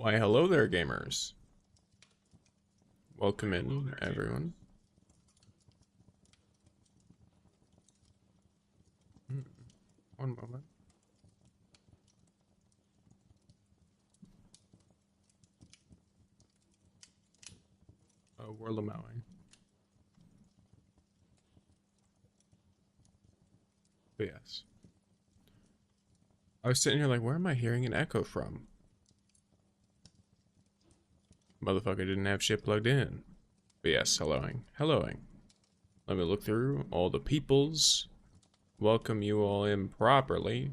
Why, hello there, gamers. Welcome in, everyone. One moment. Oh, we're lamowing. But yes. I was sitting here like, where am I hearing an echo from? Motherfucker didn't have shit plugged in. But yes, helloing. Helloing. Let me look through all the peoples. Welcome you all in properly.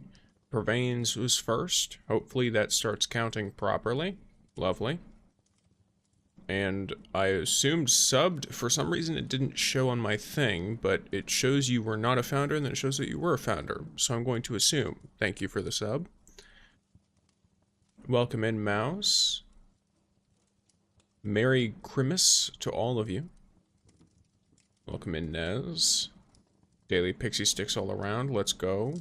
Pervanes was first. Hopefully that starts counting properly. Lovely. And I assumed subbed. For some reason it didn't show on my thing, but it shows you were not a founder and then it shows that you were a founder. So I'm going to assume. Thank you for the sub. Welcome in, Mouse. Merry Christmas to all of you. Welcome in, Nez. Daily pixie sticks all around. Let's go.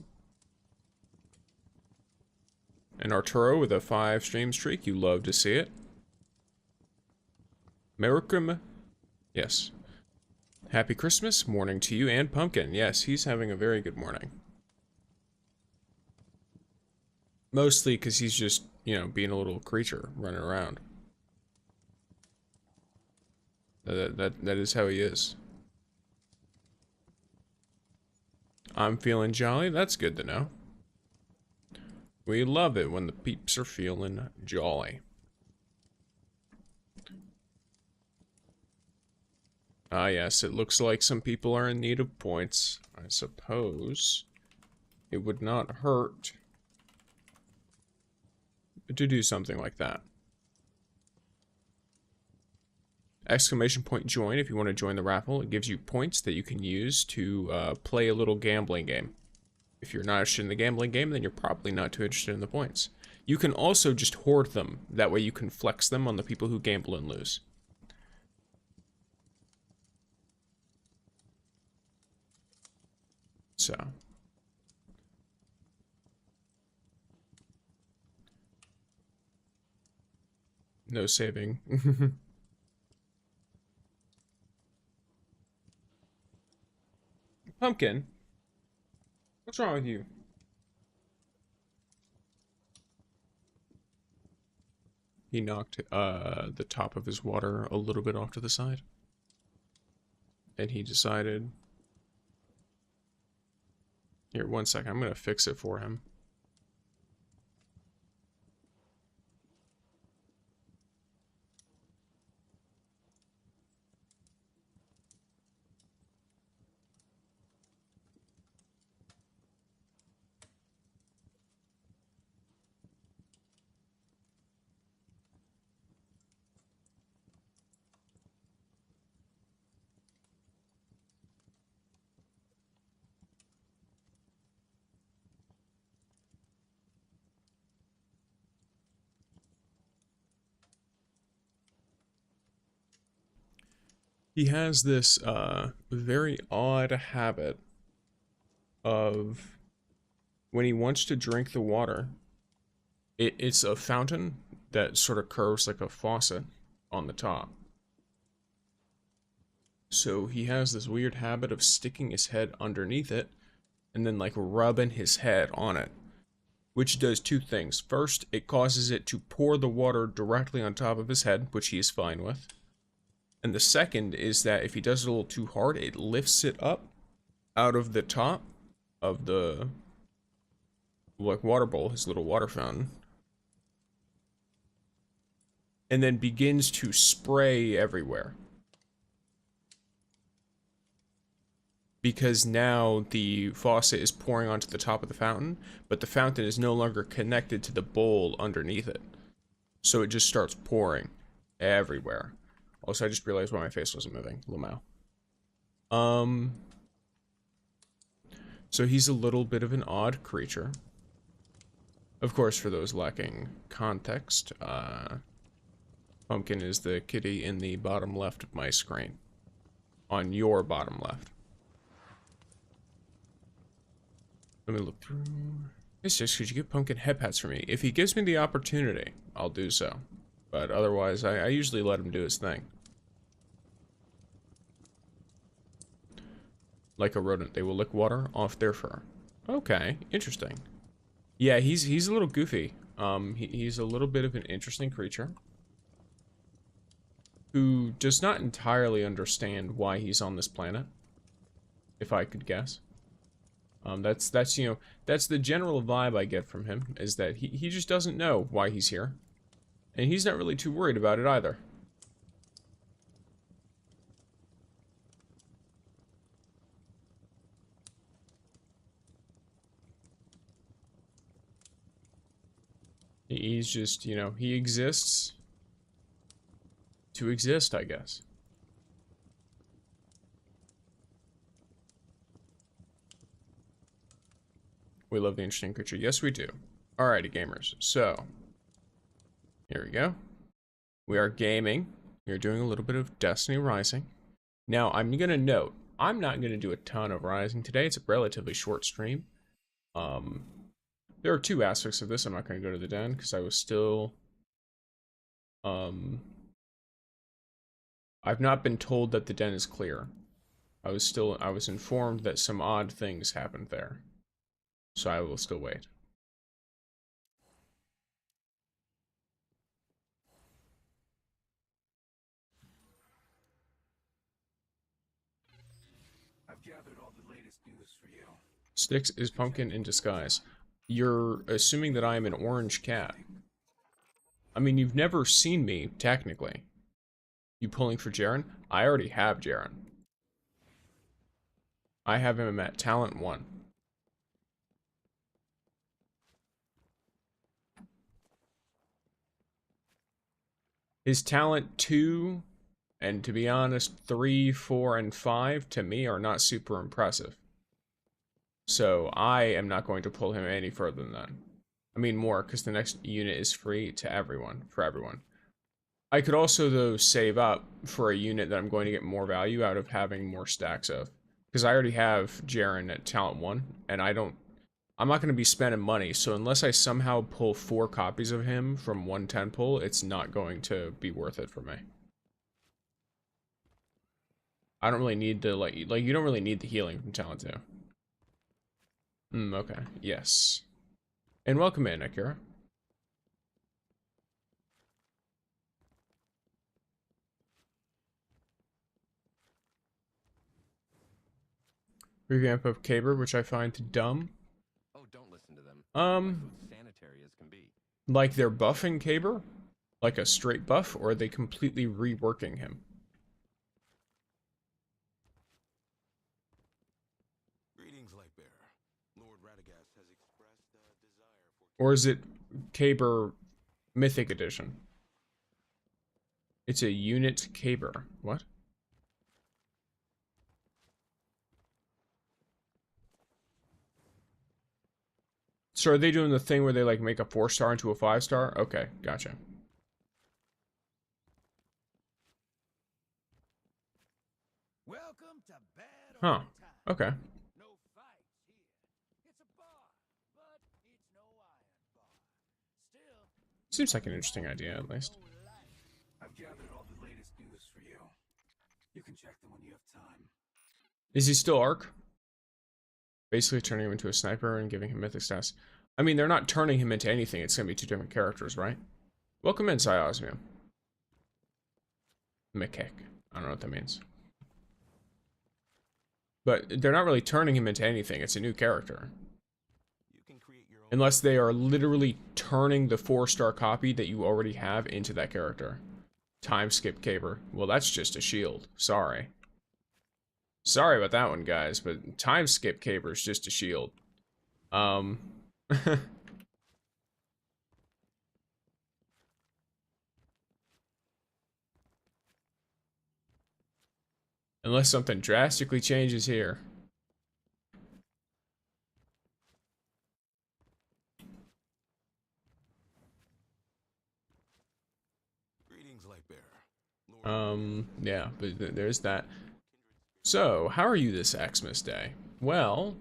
And Arturo with a 5 stream streak. You love to see it. Mericum. Yes. Happy Christmas morning to you and Pumpkin. Yes, he's having a very good morning. Mostly because he's just, you know, being a little creature running around. That is how he is. I'm feeling jolly. That's good to know. We love it when the peeps are feeling jolly. Ah, yes, it looks like some people are in need of points. I suppose it would not hurt to do something like that. Exclamation point join if you want to join the raffle. It gives you points that you can use to play a little gambling game. If you're not interested in the gambling game, then you're probably not too interested in the points. You can also just hoard them. That way you can flex them on the people who gamble and lose. So. No saving. Pumpkin, what's wrong with you? He knocked the top of his water a little bit off to the side. And he decided... Here, 1 second, I'm gonna fix it for him. He has this very odd habit of when he wants to drink the water, it's a fountain that sort of curves like a faucet on the top. So he has this weird habit of sticking his head underneath it and then like rubbing his head on it, which does two things. First, it causes it to pour the water directly on top of his head, which he is fine with. And the second is that if he does it a little too hard, it lifts it up out of the top of the like water bowl, his little water fountain, and then begins to spray everywhere. Because now the faucet is pouring onto the top of the fountain, but the fountain is no longer connected to the bowl underneath it. So it just starts pouring everywhere. Also, I just realized why my face wasn't moving. Lamau. So he's a little bit of an odd creature. Of course, for those lacking context, Pumpkin is the kitty in the bottom left of my screen. On your bottom left. Let me look through. Hey sis, could you get Pumpkin head pats for me? If he gives me the opportunity, I'll do so. But otherwise, I usually let him do his thing. Like a rodent, they will lick water off their fur. Okay, interesting. Yeah, he's a little goofy. He's a little bit of an interesting creature who does not entirely understand why he's on this planet, if I could guess. That's you know, that's the general vibe I get from him, is that he just doesn't know why he's here. And he's not really too worried about it either. He's just, you know, he exists to exist, I guess. We love the interesting creature. Yes, we do. Alrighty, gamers. So, here we go. We are gaming. We're doing a little bit of Destiny Rising. Now, I'm going to note, I'm not going to do a ton of Rising today. It's a relatively short stream. There are two aspects of this. I'm not going to go to the den because I was still... I've not been told that the den is clear. I was informed that some odd things happened there. So I will still wait. I've gathered all the latest news for you. Styx is pumpkin in disguise. You're assuming that I am an orange cat. I mean, you've never seen me, technically. You pulling for Jaren? I already have Jaren. I have him at Talent 1. His Talent 2, and to be honest, 3, 4, and 5, to me, are not super impressive. So, I am not going to pull him any further than that. I mean more, because the next unit is free to everyone, for everyone. I could also, though, save up for a unit that I'm going to get more value out of having more stacks of. Because I already have Jaren at Talent 1, and I'm not going to be spending money, so unless I somehow pull 4 copies of him from 110 pull, it's not going to be worth it for me. I don't really need the, like you don't really need the healing from Talent 2. Okay, yes. And welcome in, Akira. Revamp of Caber, which I find dumb. Oh, don't listen to them. Sanitary as can be. Like they're buffing Caber? Like a straight buff, or are they completely reworking him? Greetings, Lightbearer. Lord Renegades has expressed a desire for... Or is it Caber Mythic Edition? It's a unit Caber. What? So are they doing the thing where they like make a 4-star into a 5-star? Okay, gotcha. Welcome to Bad Huh. Old Time. Okay. No fights here. It's a bar, but it's no iron bar. Still, Seems like an interesting idea, at least. I've gathered all the latest news for you. You can check them when you have time. Is he still Arc? Basically turning him into a sniper and giving him mythic stats. I mean, they're not turning him into anything. It's gonna be 2 different characters, right? Welcome in, Osmium. Mechek. I don't know what that means. But they're not really turning him into anything. It's a new character. You can create your own... Unless they are literally turning the 4-star copy that you already have into that character. Time skip Caber. Well, that's just a shield. Sorry. Sorry about that one, guys, but time skip Caber is just a shield. Unless something drastically changes here. Greetings, Lightbearer. Yeah, but there's that. So, how are you this Xmas Day? Well,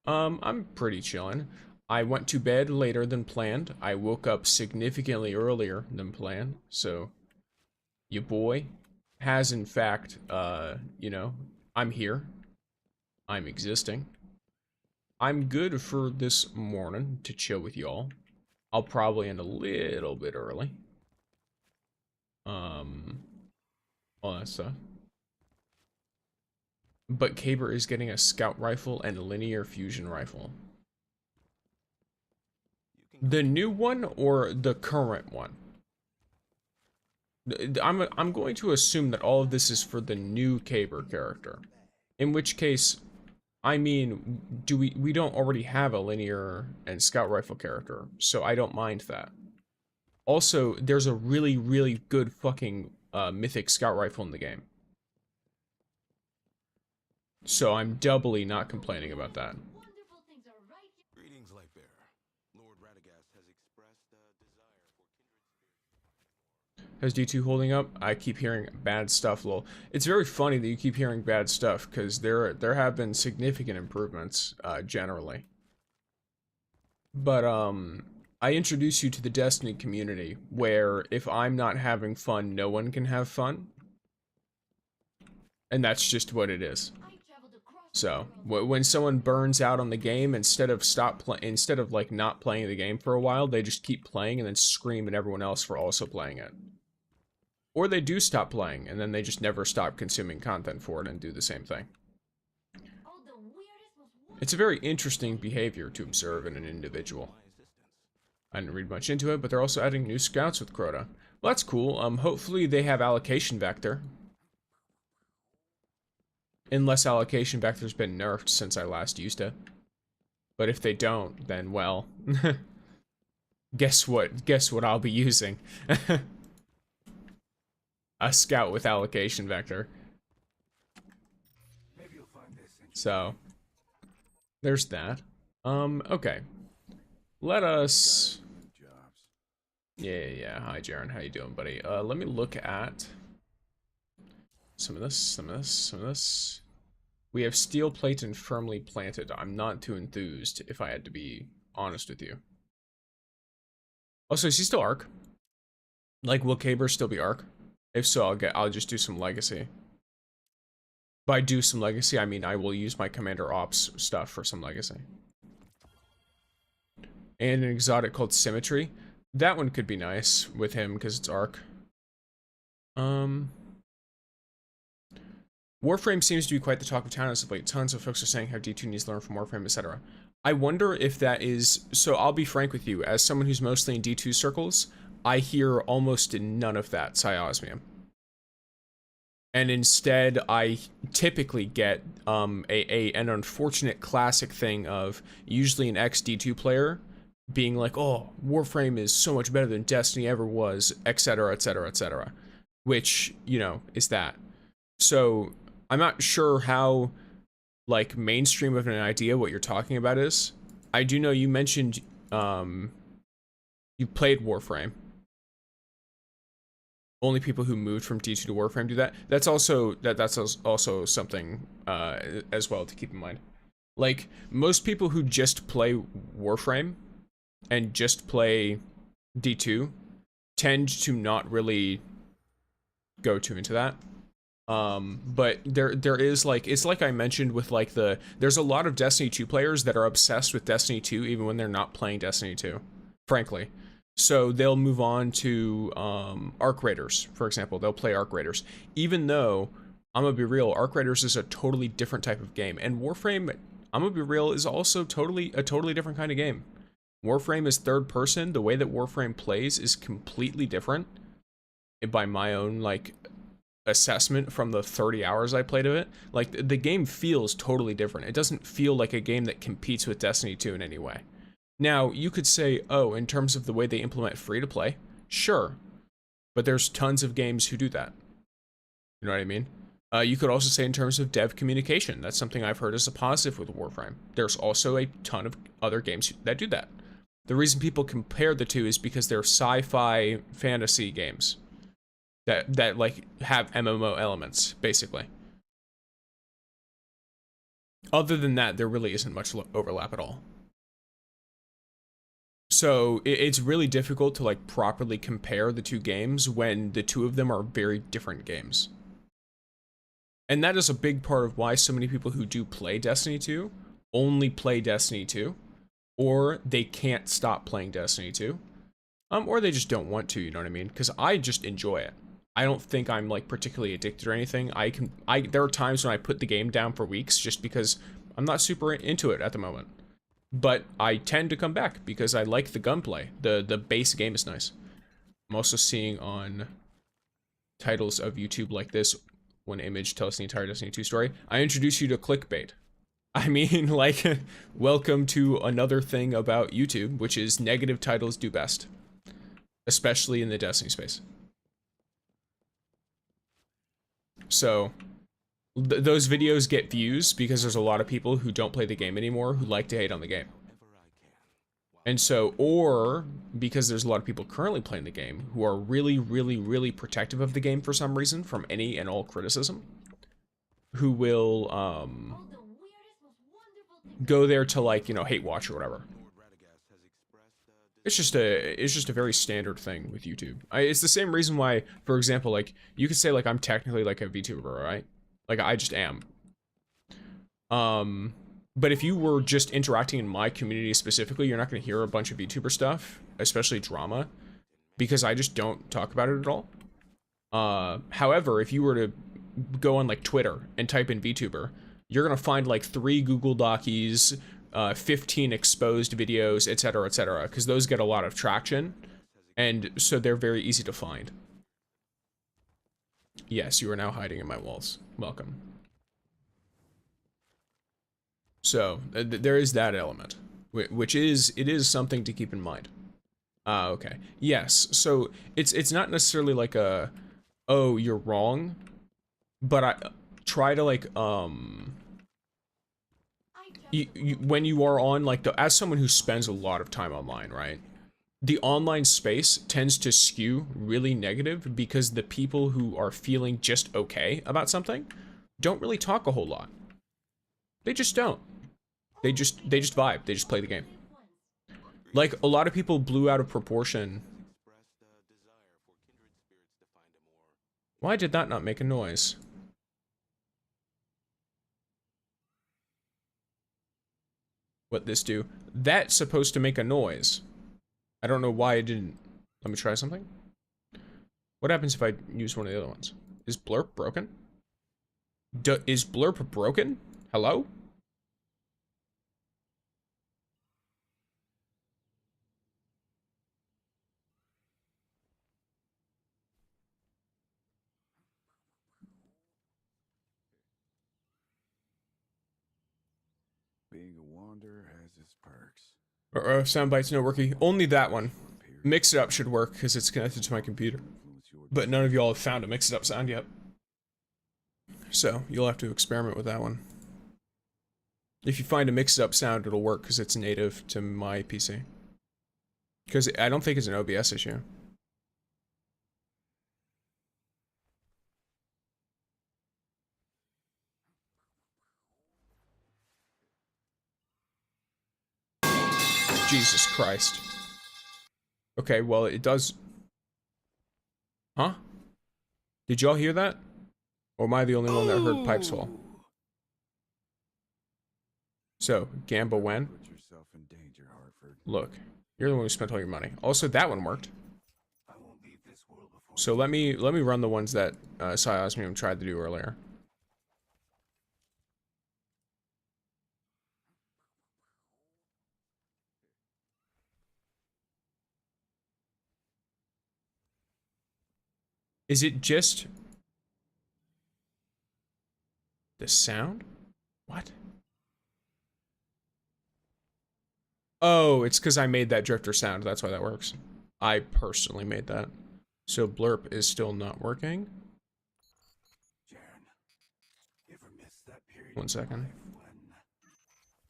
I'm pretty chillin'. I went to bed later than planned. I woke up significantly earlier than planned. So, your boy has in fact, you know, I'm here. I'm existing. I'm good for this morning to chill with y'all. I'll probably end a little bit early. All that stuff. But Caber is getting a scout rifle and a linear fusion rifle. The new one or the current one? I'm going to assume that all of this is for the new Caber character. In which case, I mean, we don't already have a linear and scout rifle character, so I don't mind that. Also, there's a really, really good fucking mythic scout rifle in the game. So I'm doubly not complaining about that. Greetings, Lightbearer. Lord Renegades has expressed a desire for kindred spirits. How's D2 holding up? I keep hearing bad stuff, lol. It's very funny that you keep hearing bad stuff, because there have been significant improvements, generally. But, I introduce you to the Destiny community, where if I'm not having fun, no one can have fun. And that's just what it is. So, when someone burns out on the game, instead of like not playing the game for a while, they just keep playing and then scream at everyone else for also playing it. Or they do stop playing, and then they just never stop consuming content for it and do the same thing. It's a very interesting behavior to observe in an individual. I didn't read much into it, but they're also adding new scouts with Crota. Well, that's cool. Hopefully they have allocation vector. Unless allocation vector's been nerfed since I last used it. But if they don't, then well, guess what? Guess what I'll be using? A scout with allocation vector. Maybe you'll find this So, there's that. Okay. Let us... Yeah. Hi, Jaren. How you doing, buddy? Let me look at some of this. We have steel plate and firmly planted. I'm not too enthused, if I had to be honest with you. Also, is he still Arc? Like, will Caber still be Arc? If so, I'll just do some Legacy. By do some Legacy, I mean I will use my Commander Ops stuff for some Legacy. And an exotic called Symmetry. That one could be nice with him because it's Arc. Warframe seems to be quite the talk of town as of late. Tons of folks are saying how D2 needs to learn from Warframe, etc. I wonder if that is... So I'll be frank with you. As someone who's mostly in D2 circles, I hear almost none of that Psiosmium. And instead, I typically get an unfortunate classic thing of usually an ex-D2 player being like, oh, Warframe is so much better than Destiny ever was, etc., etc., etc. Which, you know, is that. So, I'm not sure how, like, mainstream of an idea what you're talking about is. I do know you mentioned, you played Warframe. Only people who moved from D2 to Warframe do that. That's also, that's also something, as well to keep in mind. Like, most people who just play Warframe and just play D2 tend to not really go too into that. But there is like, it's like I mentioned with like there's a lot of Destiny 2 players that are obsessed with Destiny 2 even when they're not playing Destiny 2, frankly. So they'll move on to Arc Raiders, for example. They'll play Arc Raiders, even though I'm gonna be real, Arc Raiders is a totally different type of game, and Warframe, I'm gonna be real, is also a totally different kind of game. Warframe is third person. The way that Warframe plays is completely different by my own like assessment from the 30 hours I played of it. Like, the game feels totally different. It doesn't feel like a game that competes with Destiny 2 in any way. Now, you could say, oh, in terms of the way they implement free-to-play, sure. But there's tons of games who do that. You know what I mean? You could also say in terms of dev communication. That's something I've heard as a positive with Warframe. There's also a ton of other games that do that. The reason people compare the two is because they're sci-fi fantasy games that like have MMO elements, basically. Other than that, there really isn't much overlap at all. So it's really difficult to like properly compare the two games when the two of them are very different games. And that is a big part of why so many people who do play Destiny 2 only play Destiny 2, or they can't stop playing Destiny 2, or they just don't want to, you know what I mean? Because I just enjoy it. I don't think I'm like particularly addicted or anything. There are times when I put the game down for weeks just because I'm not super into it at the moment. But I tend to come back because I like the gunplay. The base game is nice. I'm also seeing on titles of YouTube like this, one image tells the entire Destiny 2 story. I introduce you to clickbait. I mean, like, welcome to another thing about YouTube, which is negative titles do best. Especially in the Destiny space. So, those videos get views because there's a lot of people who don't play the game anymore who like to hate on the game. And so, or because there's a lot of people currently playing the game who are really, really, really protective of the game for some reason from any and all criticism, who will go there to like, you know, hate watch or whatever. It's just a very standard thing with YouTube. It's the same reason why, for example, like you could say like I'm technically like a VTuber, right? Like I just am. But if you were just interacting in my community specifically, you're not going to hear a bunch of VTuber stuff, especially drama, because I just don't talk about it at all. However, if you were to go on like Twitter and type in VTuber, you're going to find like 3 Google Docies, 15 exposed videos, etc., because those get a lot of traction, and so they're very easy to find. Yes, you are now hiding in my walls. Welcome. So, there is that element, which is something to keep in mind. Okay. Yes, so it's not necessarily like a, oh, you're wrong, but I try to like, when you are on, like, as someone who spends a lot of time online, right? The online space tends to skew really negative because the people who are feeling just okay about something don't really talk a whole lot. They just don't. They just vibe. They just play the game. Like, a lot of people blew out of proportion. Why did that not make a noise? What this do? That's supposed to make a noise. I don't know why it didn't. Let me try something. What happens if I use one of the other ones? Is Blurp broken? Is Blurp broken? Hello? Being a wanderer has its perks. Soundbites no worky. Only that one. Mix it up should work because it's connected to my computer. But none of y'all have found a mix it up sound yet. So you'll have to experiment with that one. If you find a mix it up sound, it'll work because it's native to my PC. Because I don't think it's an OBS issue. Jesus Christ. Okay, well, it does... Huh? Did y'all hear that? Or am I the only one that heard pipes fall? So, gamble when? Put yourself in danger, Hartford. Look, you're the one who spent all your money. Also, that one worked. So let me run the ones that Siosmium tried to do earlier. Is it just the sound? What? Oh, it's because I made that drifter sound. That's why that works. I personally made that. So Blurp is still not working. Jaren, you ever miss that period 1 second. of life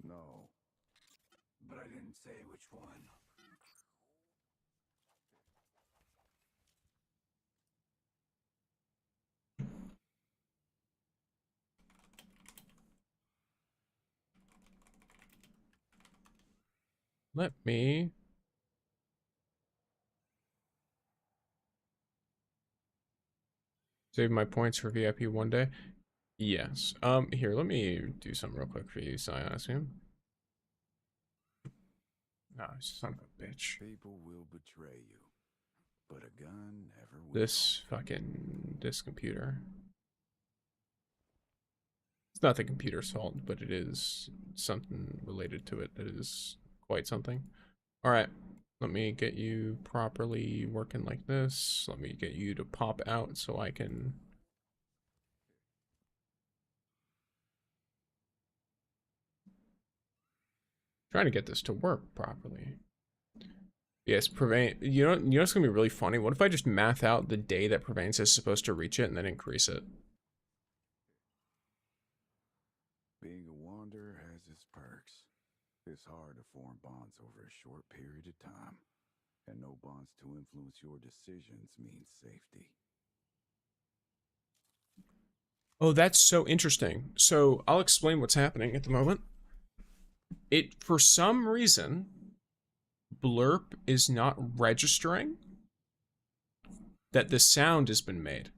when... No. But I didn't say which one. Let me Save my points for VIP one day. Yes. Here, let me do something real quick for you, Siasmium. No, son of a bitch. People will betray you, but a gun never will. This computer. It's not the computer's fault, but it is something related to it that is quite something. All right, let me get you properly working like this. Let me get you to pop out so I can. Trying to get this to work properly. Yes, prevent. You know what's gonna be really funny? What if I just math out the day that Prevents is supposed to reach it and then increase it? Being a wanderer has its perks. It's hard to form bonds over a short period of time, and no bonds to influence your decisions means safety. Oh, that's so interesting. So I'll explain what's happening at the moment. For some reason, Blurp is not registering that the sound has been made.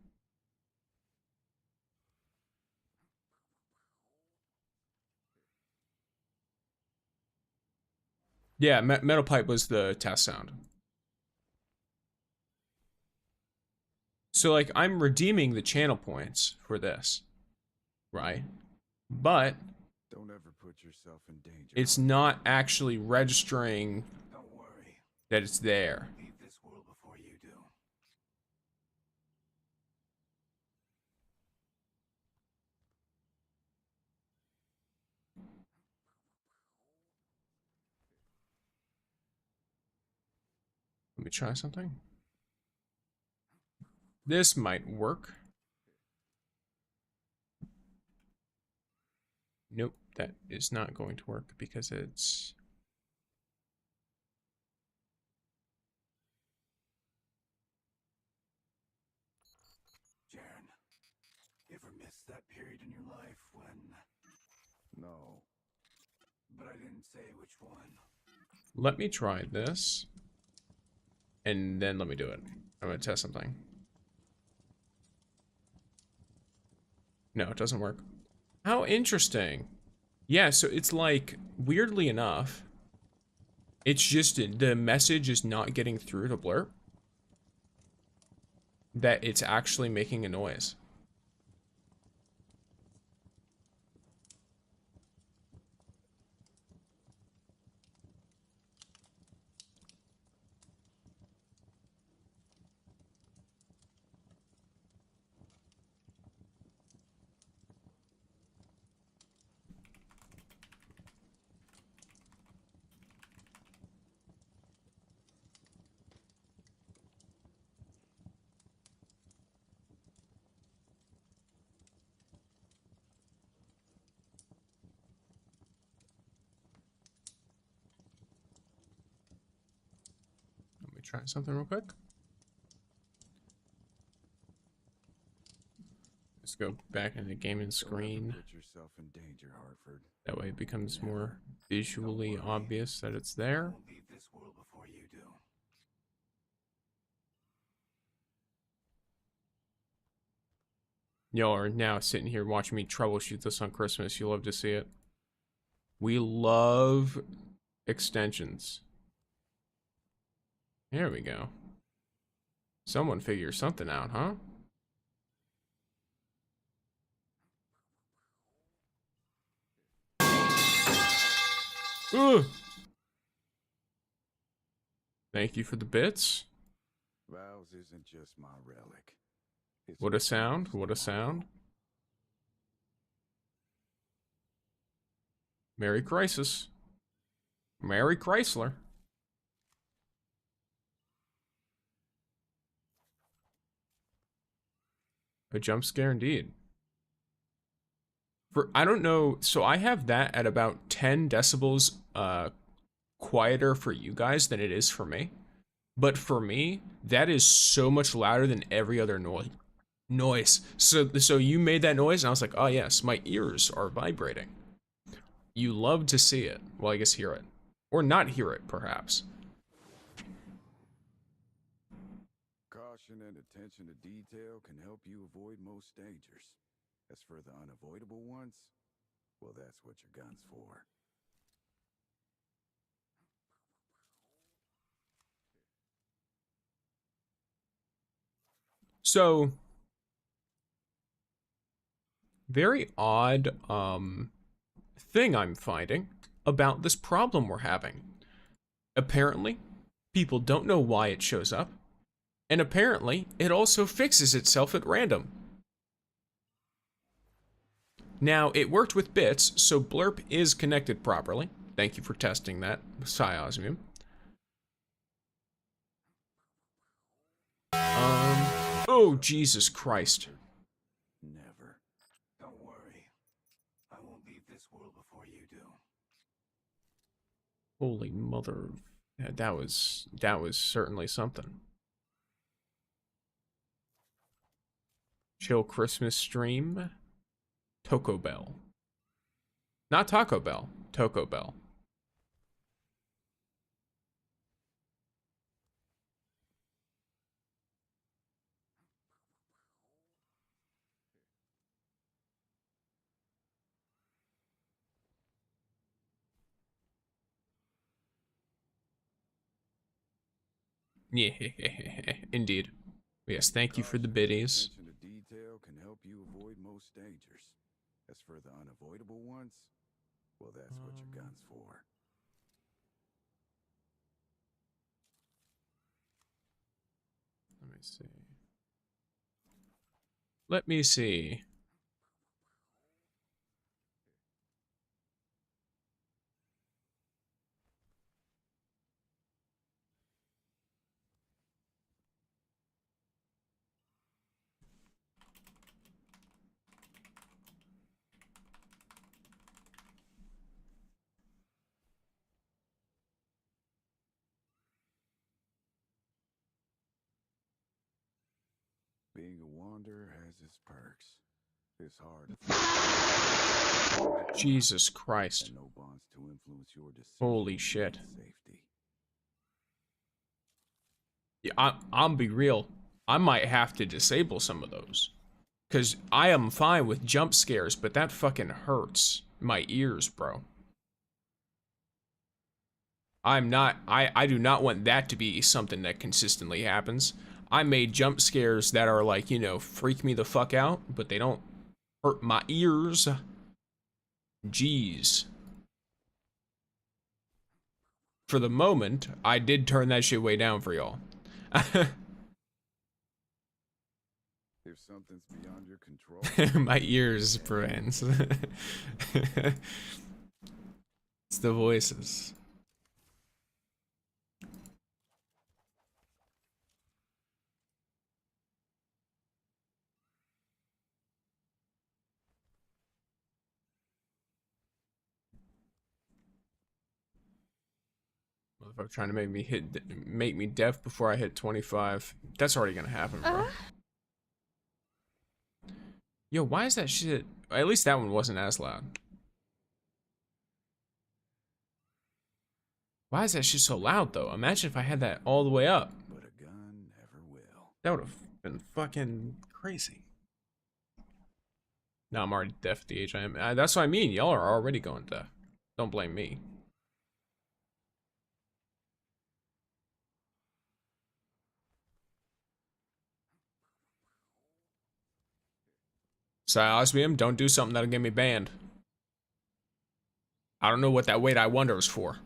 Yeah, Metal Pipe was the test sound. So, like, I'm redeeming the channel points for this, right? But Don't ever put yourself in danger. it's not actually registering Don't worry. that it's there. Leave this world before you do. Let me try something. This might work. Nope, that is not going to work because it's... Jaren, you ever miss that period in your life when... No. But I didn't say which one. Let me try this. And then let me do it. I'm going to test something. No, it doesn't work. How interesting. Yeah, so it's like, weirdly enough, it's just the message is not getting through to Blurp. That it's actually making a noise. Let me try something real quick. Let's go back into gaming screen. Put yourself in danger, Hartford. That way it becomes more visually obvious that it's there. Won't leave this world before you do. Y'all are now sitting here watching me troubleshoot this on Christmas. You love to see it. We love extensions. There we go. Someone figure something out, huh? Ugh. Thank you for the bits. Vows isn't just my relic. It's What a sound. What a sound. Merry Crisis. Merry Chrysler. A jump scare indeed. I don't know, so I have that at about 10 decibels quieter for you guys than it is for me. But for me, that is so much louder than every other noise. So you made that noise and I was like, oh yes, my ears are vibrating. You love to see it. Well, I guess hear it. Or not hear it, perhaps. caution. caution and attention to detail can help you avoid most dangers. As for the unavoidable ones, well, that's what your gun's for. So, very odd thing I'm finding about this problem we're having. Apparently, people don't know why it shows up, and apparently, it also fixes itself at random. Now, it worked with bits, so Blurp is connected properly. Thank you for testing that, Psyosmium. Oh, Jesus Christ. Never. Don't worry. I won't leave this world before you do. Holy mother. That was certainly something. Chill Christmas stream. Taco Bell. Not Taco Bell. Taco Bell. Yeah, indeed. Yes, thank you for the biddies. Attention to detail can help you avoid most dangers. As for the unavoidable ones, well, that's what your gun's for. Let me see. Let me see. Being a wanderer has its perks. It's hard to Jesus Christ. and no bonds to influence your decisions. Holy shit. Safety. Yeah, I'm be real. I might have to disable some of those. Because I am fine with jump scares, but that fucking hurts my ears, bro. I do not want that to be something that consistently happens. I made jump scares that are like, you know, freak me the fuck out, but they don't hurt my ears. Jeez. For the moment, I did turn that shit way down for y'all. If something's beyond your control, My ears, friends. It's the voices. Motherfucker trying to make me deaf before I hit 25. That's already gonna happen, bro. Yo, why is that shit? At least that one wasn't as loud. Why is that shit so loud though? Imagine if I had that all the way up. but a gun never will. That would have been fucking crazy. No, I'm already deaf at the age I am. That's what I mean. Y'all are already going deaf. Don't blame me. Osmium, don't do something that'll get me banned. I don't know what that wait I wonder is for.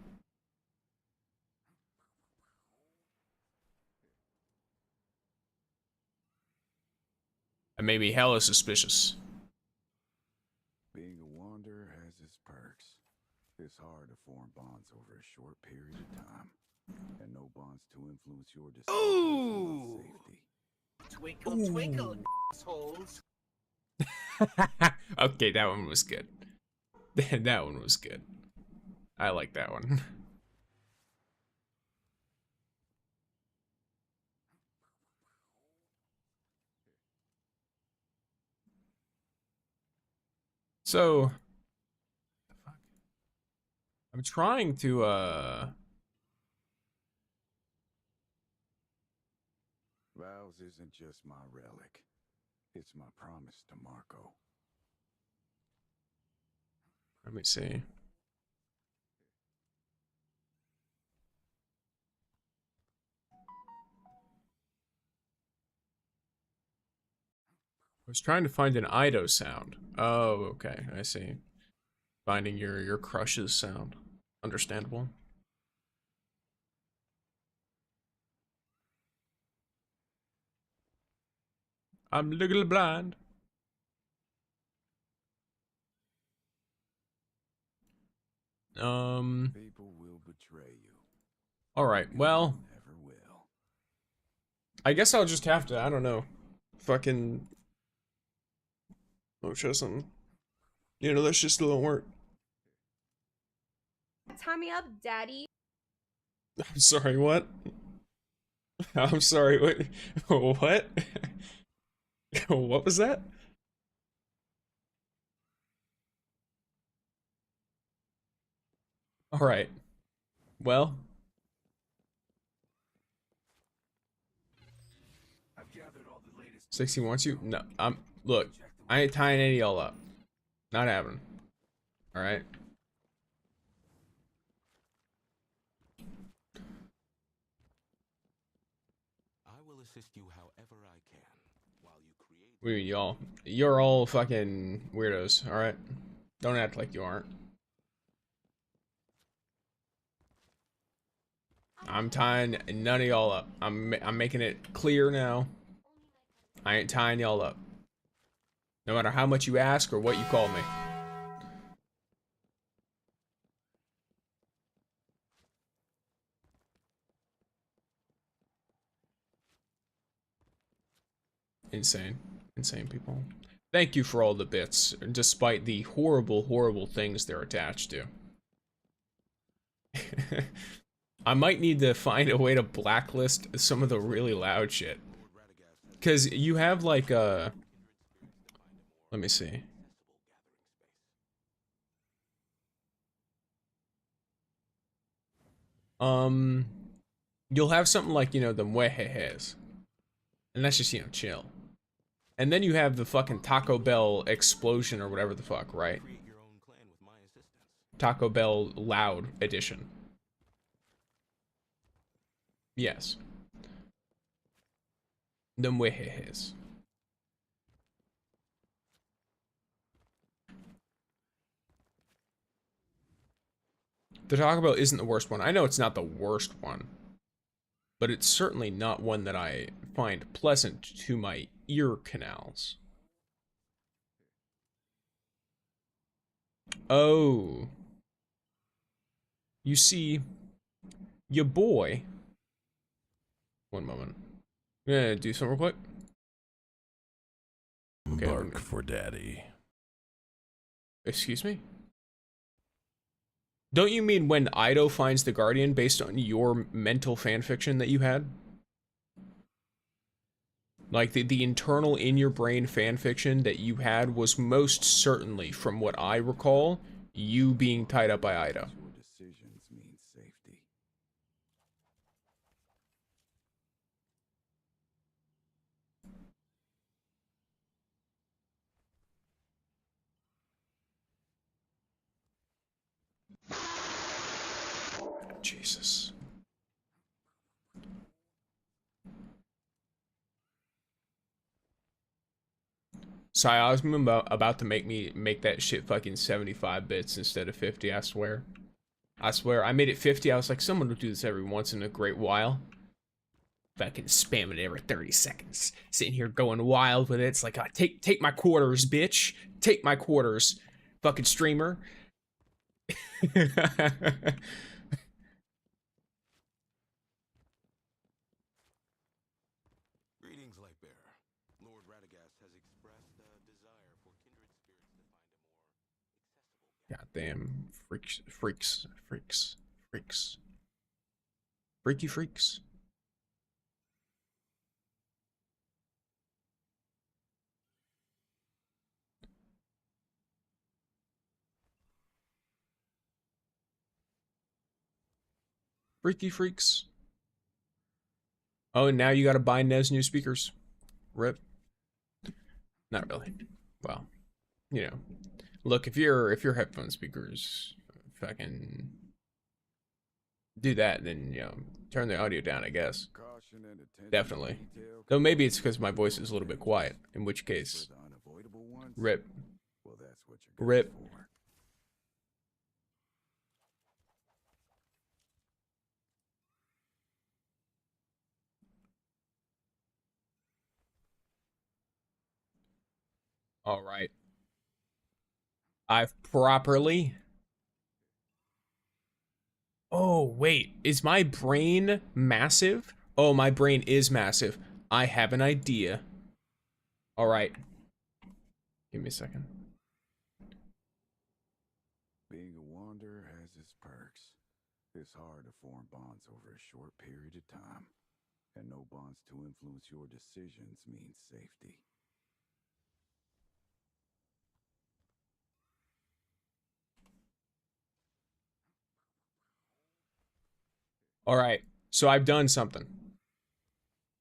It made me hella suspicious. Being a wanderer has its perks. It's hard to form bonds over a short period of time, and no bonds to influence your decisions. Safety. Twinkle, twinkle, assholes. Okay, that one was good. That one was good. I like that one. So, I'm trying to, vows isn't just my relic. It's my promise to Marco. Let me see. I was trying to find an Ido sound. Oh, okay, I see. Finding your crush's sound. Understandable. I'm legally blind. People will betray you. All right. Well, Never will. I guess I'll just have to. I don't know. Fucking. Oh, show something. You know, that's just a little work. Tie me up, daddy. I'm sorry. What? I'm sorry. What? What? What was that? All right. Well. I've gathered all the latest 60 wants you? No, look, I ain't tying any of y'all up. Not happening. Alright? I will assist you however I can while you create. What do you mean, y'all? You're all fucking weirdos, alright? Don't act like you aren't. I'm tying none of y'all up. I'm making it clear now. I ain't tying y'all up. No matter how much you ask or what you call me. Insane. Insane people. Thank you for all the bits, despite the horrible, horrible things they're attached to. I might need to find a way to blacklist some of the really loud shit. Because you have like let me see. You'll have something like, you know, the muejejes. And that's just, you know, chill. And then you have the fucking Taco Bell explosion or whatever the fuck, right? Taco Bell loud edition. Yes. The muejejes. The Taco Bell isn't the worst one. I know it's not the worst one. But it's certainly not one that I find pleasant to my ear canals. Oh. You see, your boy. One moment. I'm gonna do something real quick. Okay, Bark for daddy. Excuse me? Don't you mean when Ido finds the Guardian based on your mental fanfiction that you had? Like, the internal in your brain fanfiction that you had was most certainly, from what I recall, you being tied up by Ido. Your decisions mean safety. Jesus. So I was about to make that shit fucking 75 bits instead of 50, I swear. I swear, I made it 50, I was like, someone will do this every once in a great while. Fucking spamming it every 30 seconds. Sitting here going wild with it. It's like, take my quarters, bitch. Take my quarters. Fucking streamer. Greetings, Lightbearer. Lord Radagast has expressed a desire for kindred spirits to find a more accessible. Goddamn freaks. Freaky freaks. Freaky freaks. Oh, and now you gotta buy Nez new speakers. Rip. Not really. Well, you know. Look, if your headphone speakers fucking do that, then, you know, turn the audio down, I guess. Caution and attention to Definitely. detail Though maybe it's because my voice is a little bit quiet, in which case, for the unavoidable ones. rip. Well, that's what you're Rip. for. All right. I've properly. Oh, wait. Is my brain massive? Oh, my brain is massive. I have an idea. All right. Give me a second. Being a wanderer has its perks. It's hard to form bonds over a short period of time, and no bonds to influence your decisions means safety. All right. So I've done something.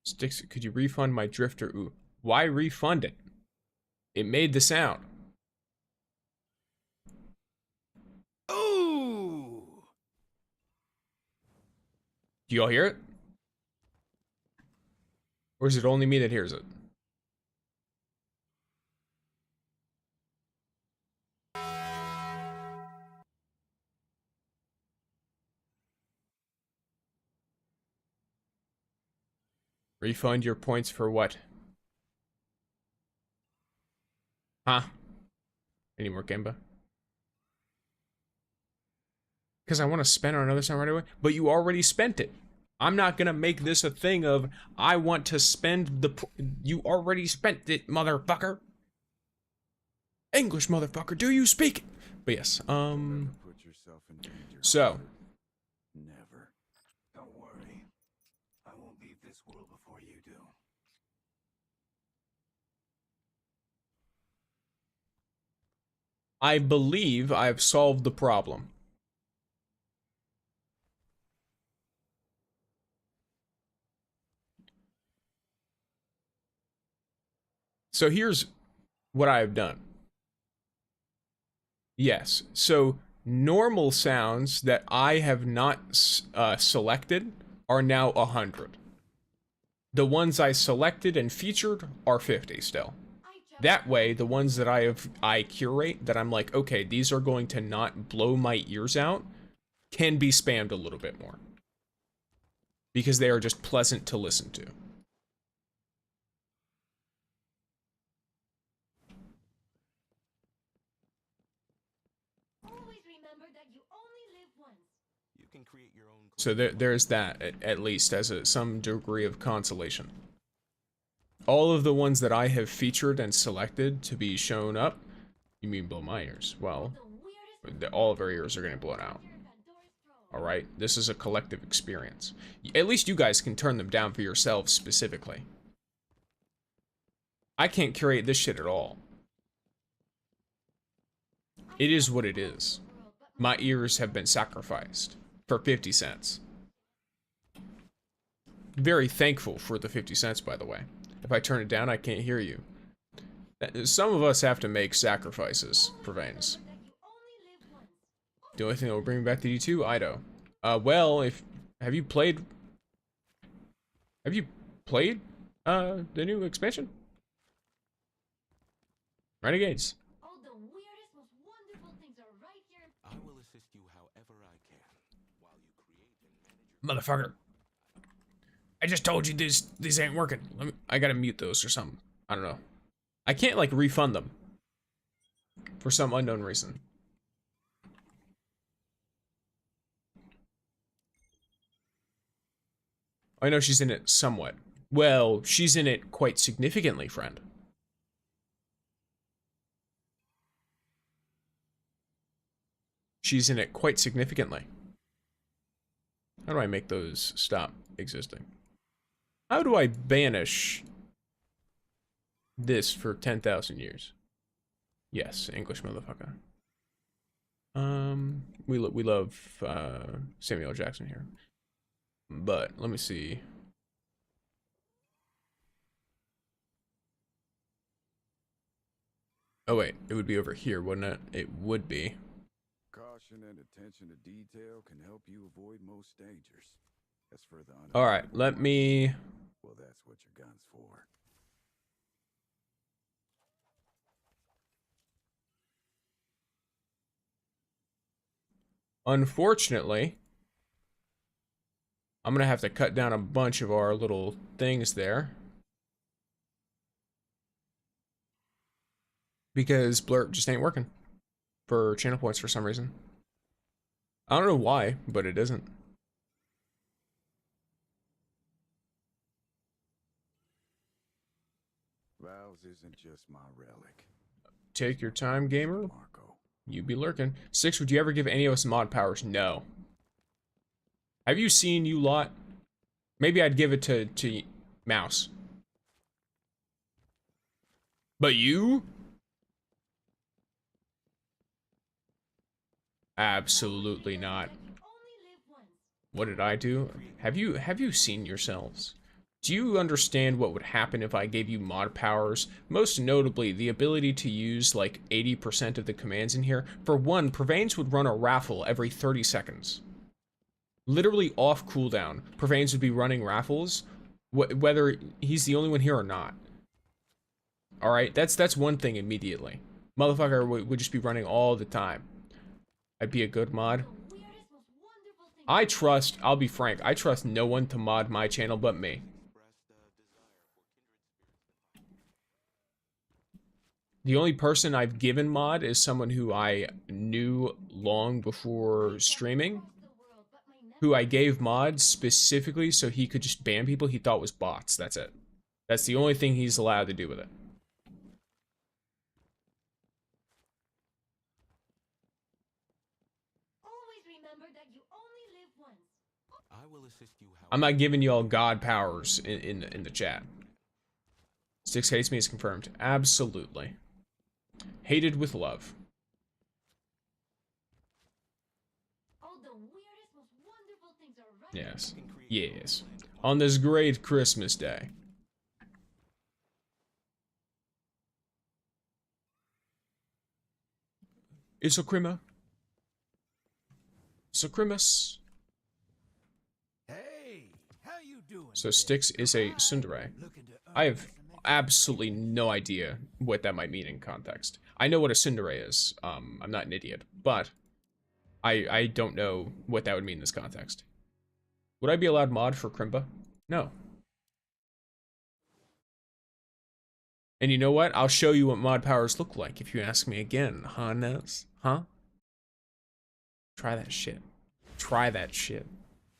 Sticks, could you refund my drifter? Ooh. Why refund it? It made the sound. Ooh! Do y'all hear it? Or is it only me that hears it? Refund your points for what? Huh? Any more Gemba? Because I want to spend on another sound right away. But you already spent it. I'm not going to make this a thing of, I want to spend the... You already spent it, motherfucker. English, motherfucker. Do you speak it? But yes, Never put yourself in danger. So... Hunter. Never. Don't worry. I won't leave this world before you do. I believe I've solved the problem. So here's what I have done. Yes, so normal sounds that I have not selected are now 100. The ones I selected and featured are 50 still. That way, the ones that I curate, that I'm like, okay, these are going to not blow my ears out, can be spammed a little bit more. Because they are just pleasant to listen to. Always remember that you only live once. You can create your own. So there's that, at least, as some degree of consolation. All of the ones that I have featured and selected to be shown up, you mean blow my ears? Well, all of our ears are getting blown out. Alright, this is a collective experience. At least you guys can turn them down for yourselves specifically. I can't curate this shit at all. It is what it is. My ears have been sacrificed for 50 cents. Very thankful for the 50 cents, by the way. If I turn it down, I can't hear you. Some of us have to make sacrifices for Veins. The only thing that will bring me back to D2, Ido. Well, have you played the new expansion? Renegades. All the weirdest, most wonderful things are right here. I will assist you however I can while you create and manage your. Motherfucker. I just told you these ain't working. I gotta mute those or something. I don't know. I can't like refund them. For some unknown reason. I know she's in it somewhat. Well, she's in it quite significantly, friend. She's in it quite significantly. How do I make those stop existing? How do I banish this for 10,000 years? Yes, English motherfucker. We love Samuel L. Jackson here. But let me see. Oh wait, it would be over here, wouldn't it? It would be. Caution and attention to detail can help you avoid most dangers. As for the All right, unavailable let ones, me. well, that's what your gun's for. Unfortunately, I'm gonna have to cut down a bunch of our little things there. Because Blurt just ain't working for channel points for some reason. I don't know why, but it isn't. Valves isn't just my relic. Take your time, gamer. Marco. You be lurking. Six, would you ever give any of us mod powers? No. Have you seen you lot? Maybe I'd give it to Mouse. But you? Absolutely not. That you only live once. What did I do? Have you seen yourselves? Do you understand what would happen if I gave you mod powers? Most notably, the ability to use like 80% of the commands in here. For one, Prevains would run a raffle every 30 seconds. Literally off cooldown. Prevains would be running raffles, whether he's the only one here or not. Alright, that's one thing immediately. Motherfucker would just be running all the time. I'd be a good mod. The weirdest, most wonderful things I trust, I'll be frank, I trust no one to mod my channel but me. The only person I've given mod is someone who I knew long before streaming, across the world, but my nephew who I gave mods specifically so he could just ban people he thought was bots. That's it. That's the only thing he's allowed to do with it. always remember that you only live once. I will assist you how I'm not giving you all god powers in the chat. Six hates me is confirmed. Absolutely. Hated with love. All the weirdest, most wonderful things are right. Yes. Yes. On this great Christmas day. It's a crima. It's a Christmas. Hey, how you doing? So today? Styx is a tsundere. Looking to I earn have some extra absolutely no idea what that might mean in context. I know what a tsundere is. I'm not an idiot, but I don't know what that would mean in this context. Would I be allowed mod for Krimba? No. And you know what? I'll show you what mod powers look like if you ask me again, huh, Nez? Huh? Try that shit. Try that shit.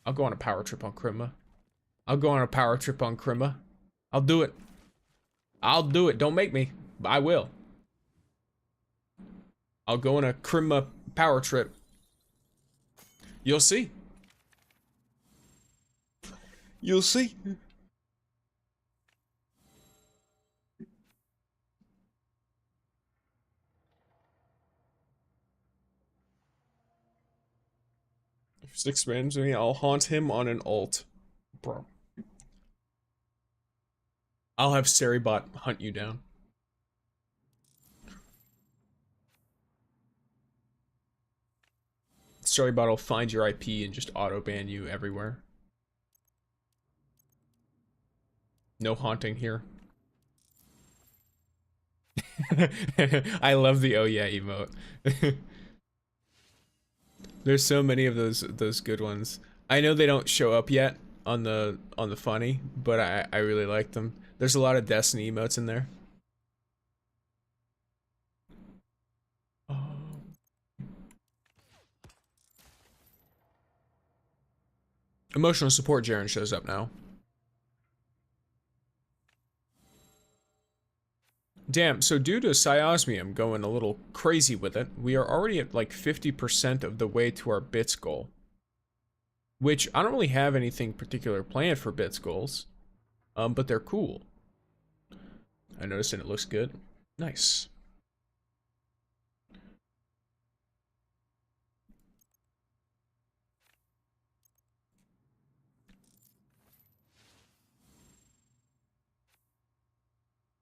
I'll go on a power trip on Krimba. I'll go on a power trip on Krimba. I'll do it. I'll do it. Don't make me. But I will. I'll go on a Krimba power trip. You'll see. You'll see. If Six spams me, I'll haunt him on an alt. Bro. I'll have Seribot hunt you down. Seribot will find your IP and just auto-ban you everywhere. No haunting here. I love the oh yeah emote. There's so many of those good ones. I know they don't show up yet on the funny, but I really like them. There's a lot of Destiny emotes in there. Emotional support Jaren shows up now. Damn, so due to Cyosmium going a little crazy with it, we are already at like 50% of the way to our bits goal. Which, I don't really have anything particular planned for bits goals, but they're cool. I noticed and it looks good. Nice.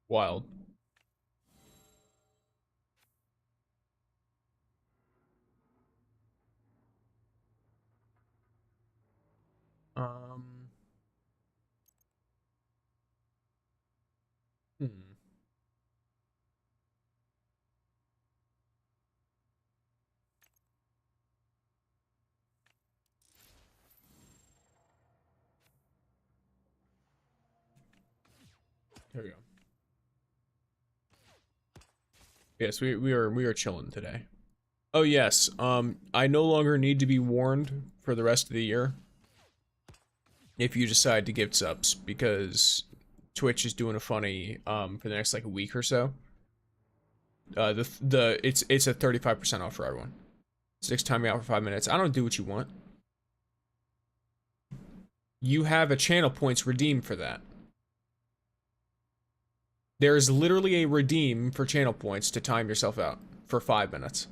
Wild. Hmm. There we go. Yes, we are chilling today. Oh yes, I no longer need to be warned for the rest of the year if you decide to give subs, because Twitch is doing a funny for the next like a week or so. It's a 35% off for everyone. 6 time you out for 5 minutes. I don't do what you want. You have a channel points redeem for that. There is literally a redeem for channel points to time yourself out for 5 minutes.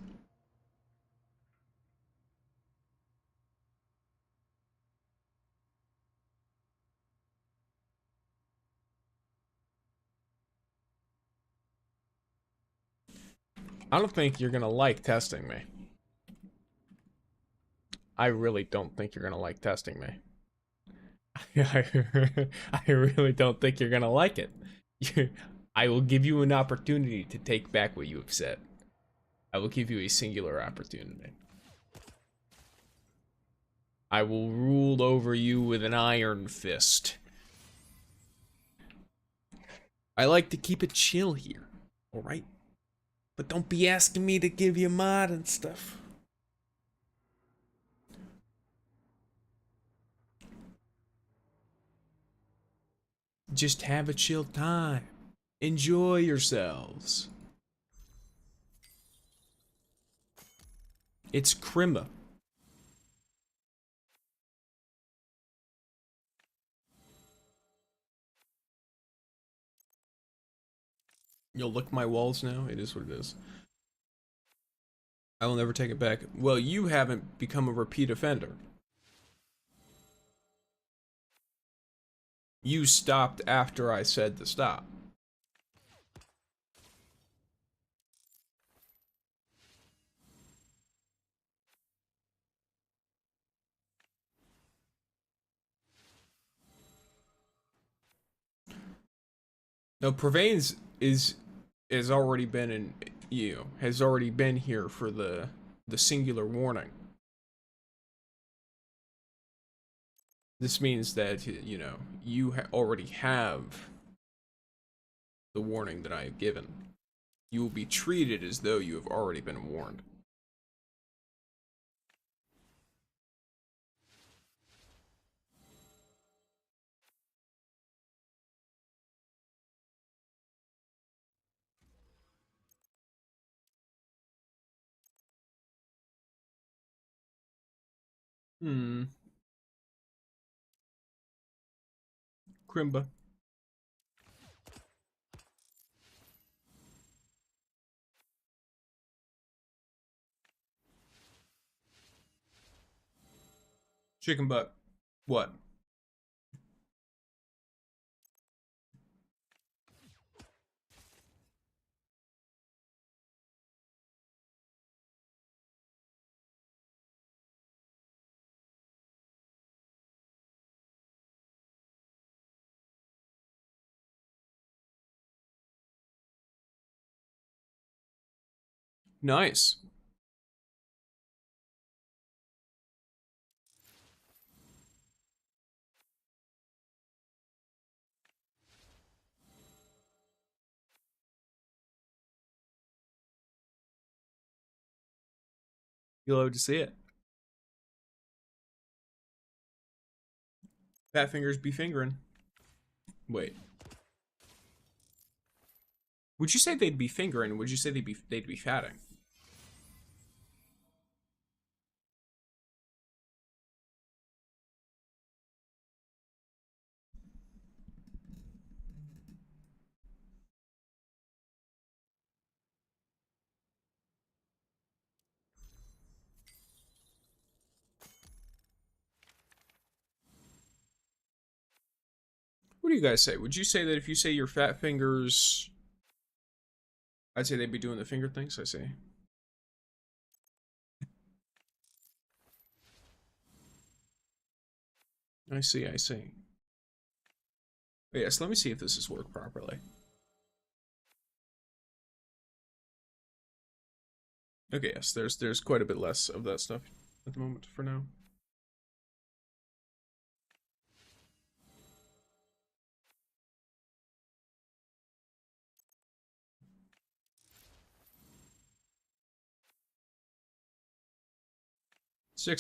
I don't think you're gonna like testing me. I really don't think you're gonna like testing me. I really don't think you're gonna like it. I will give you an opportunity to take back what you have said. I will give you a singular opportunity. I will rule over you with an iron fist. I like to keep it chill here, alright? But don't be asking me to give you mod and stuff. Just have a chill time. Enjoy yourselves. It's Crimba. You'll lick my walls now? It is what it is. I will never take it back. Well, you haven't become a repeat offender. You stopped after I said to stop. No, Prevains has already been in has already been here for the singular warning. This means that you already have the warning that I have given. You will be treated as though you have already been warned. Crimba. Chicken butt. What? Nice. You'll love to see it. Fat fingers be fingering. Wait. Would you say they'd be fingering? Would you say they'd be fatting? What do you guys say? Would you say that if you say your fat fingers, I'd say they'd be doing the finger things? I see. I see. But yes, let me see if this has worked properly. Okay, yes, there's quite a bit less of that stuff at the moment for now.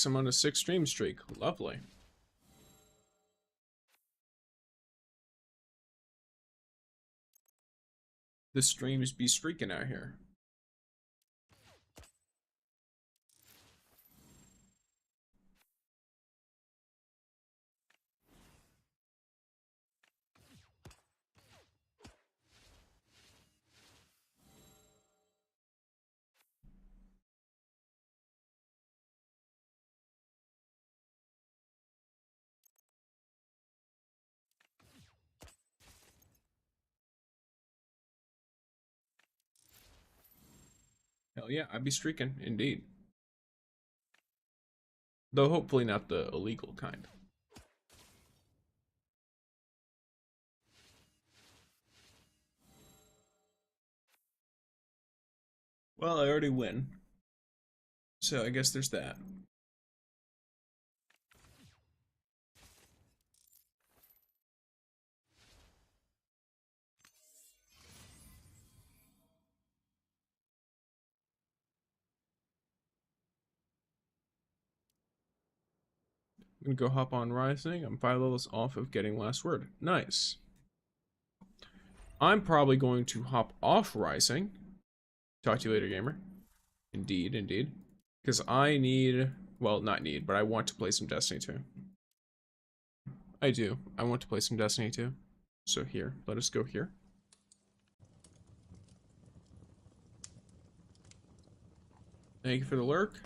I'm on a 6 stream streak. Lovely. The streams be streaking out here. Hell yeah, I'd be streaking, indeed. Though hopefully not the illegal kind. Well, I already win. So I guess there's that. I'm gonna go hop on Rising. I'm 5 levels off of getting last word. Nice. I'm probably going to hop off Rising. Talk to you later, gamer. Indeed, indeed. Because I need, well, not need, but I want to play some Destiny 2. I do. I want to play some Destiny 2. So here, let us go here. Thank you for the lurk.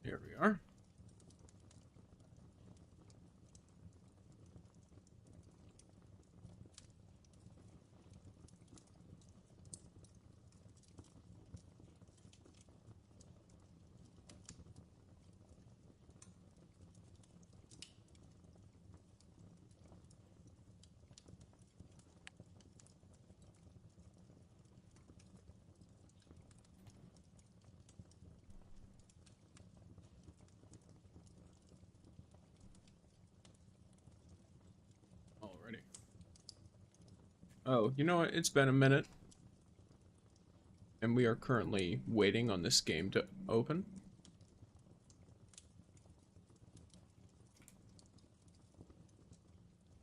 Here we are. Alrighty. Oh, you know what? It's been a minute. And we are currently waiting on this game to open.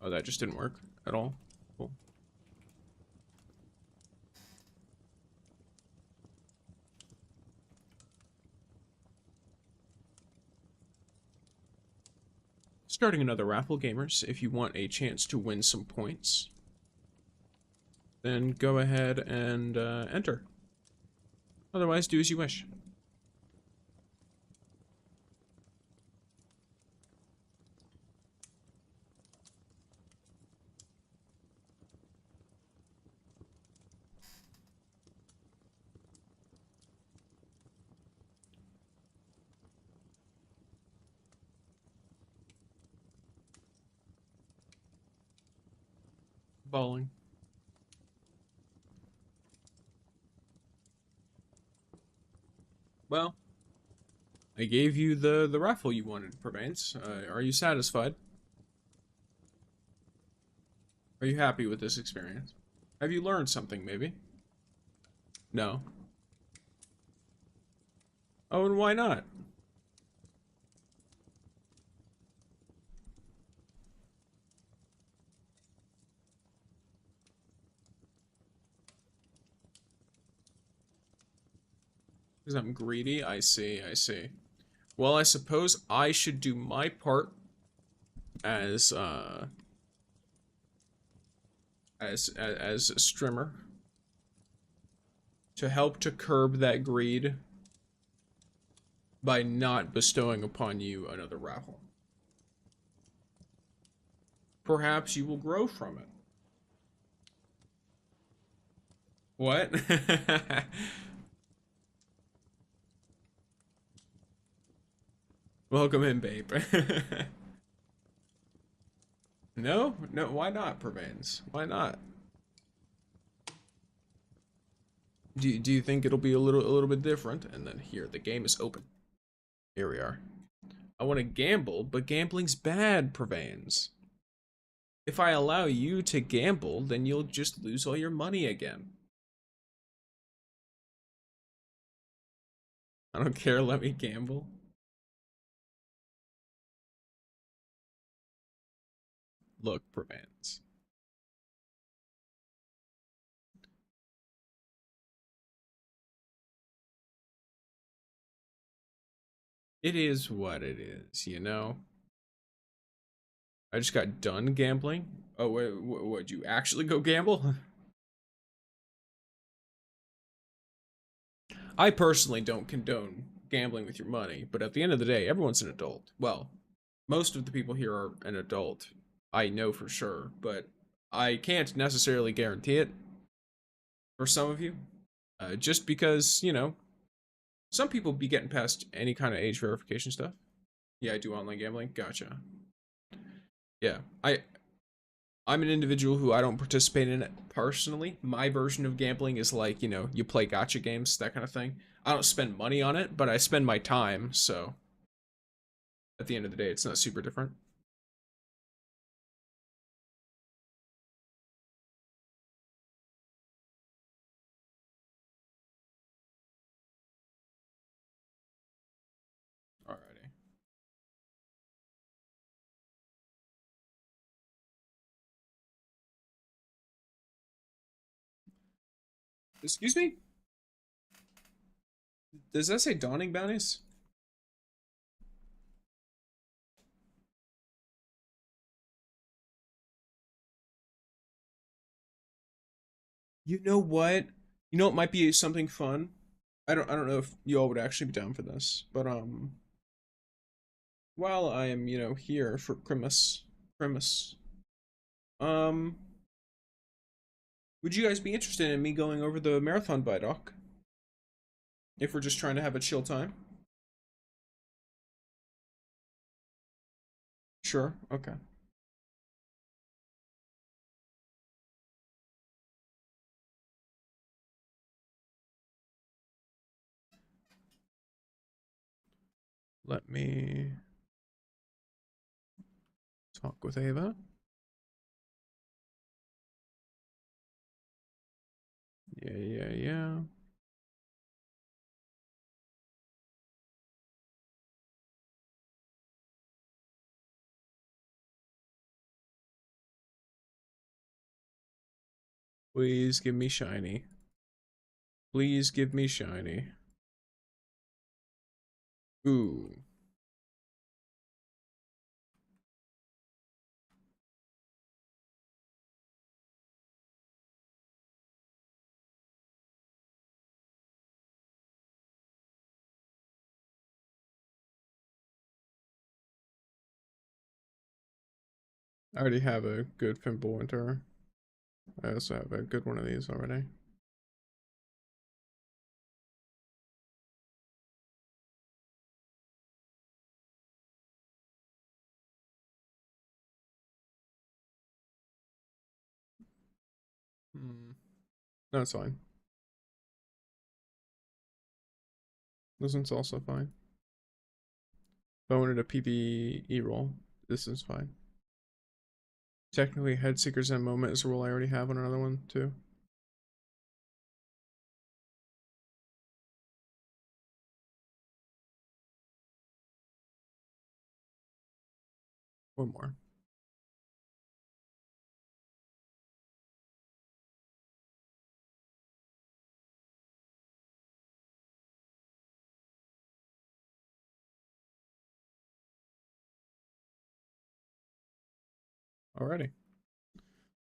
Oh, that just didn't work at all. Cool. Starting another raffle, gamers. If you want a chance to win some points, then go ahead and enter. Otherwise, do as you wish. Bowling. Well, I gave you the raffle you wanted, Provence. Are you satisfied? Are you happy with this experience? Have you learned something, maybe? No. Oh, and why not? Because I'm greedy? I see, I see. Well, I suppose I should do my part as a streamer to help to curb that greed by not bestowing upon you another raffle. Perhaps you will grow from it. What? Welcome in, babe. No, no, why not, Purveins? Why not? Do you think it'll be a little bit different? And then here, the game is open. Here we are. I want to gamble, but gambling's bad, Purveins. If I allow you to gamble, then you'll just lose all your money again. I don't care, let me gamble. Look, Purveins. It is what it is, you know? I just got done gambling. Oh, wait, would you actually go gamble? I personally don't condone gambling with your money, but at the end of the day, everyone's an adult. Well, most of the people here are an adult. I know for sure, but I can't necessarily guarantee it for some of you. Just because, you know, some people be getting past any kind of age verification stuff. Yeah, I do online gambling. Gotcha. Yeah, I'm an individual who I don't participate in it personally. My version of gambling is like, you know, you play gotcha games, that kind of thing. I don't spend money on it, but I spend my time, so at the end of the day, it's not super different. Alrighty. Excuse me? Does that say dawning bounties? You know what? You know it might be something fun. I don't know if you all would actually be down for this, but while I am, you know, here for Christmas, um would you guys be interested in me going over the marathon Vidoc? If we're just trying to have a chill time? Sure, okay. Let me talk with Ava. Yeah. Please give me shiny. Please give me shiny. Ooh. I already have a good Pimple Winter. I also have a good one of these already. Hmm. That's fine. This one's also fine. If I wanted a PvE roll, this is fine. Technically, Head Seeker's End Moment is a roll I already have on another one, too. One more. Alrighty.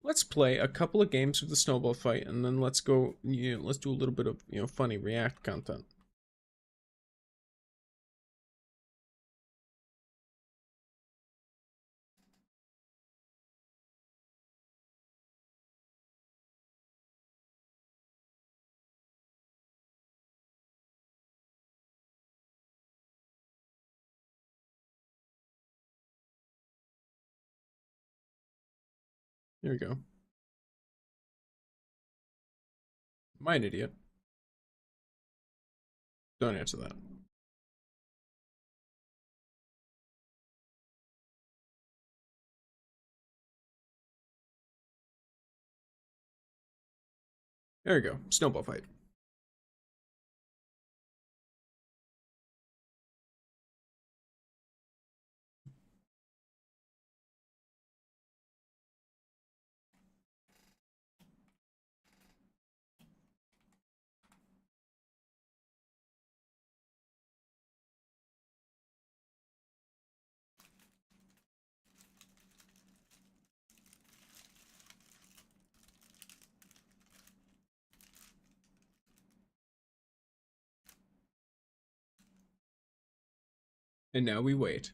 Let's play a couple of games of the snowball fight, and then let's go, you know, let's do a little bit of, you know, funny react content. There we go. Am I an idiot? Don't answer that. There we go. Snowball fight. And now we wait.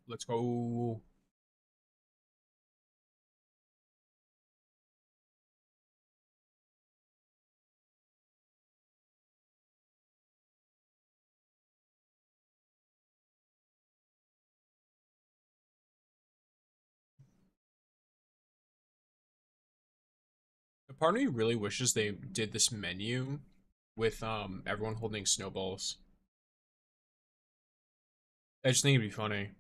Let's go. A part of me really wishes they did this menu with everyone holding snowballs. I just think it'd be funny.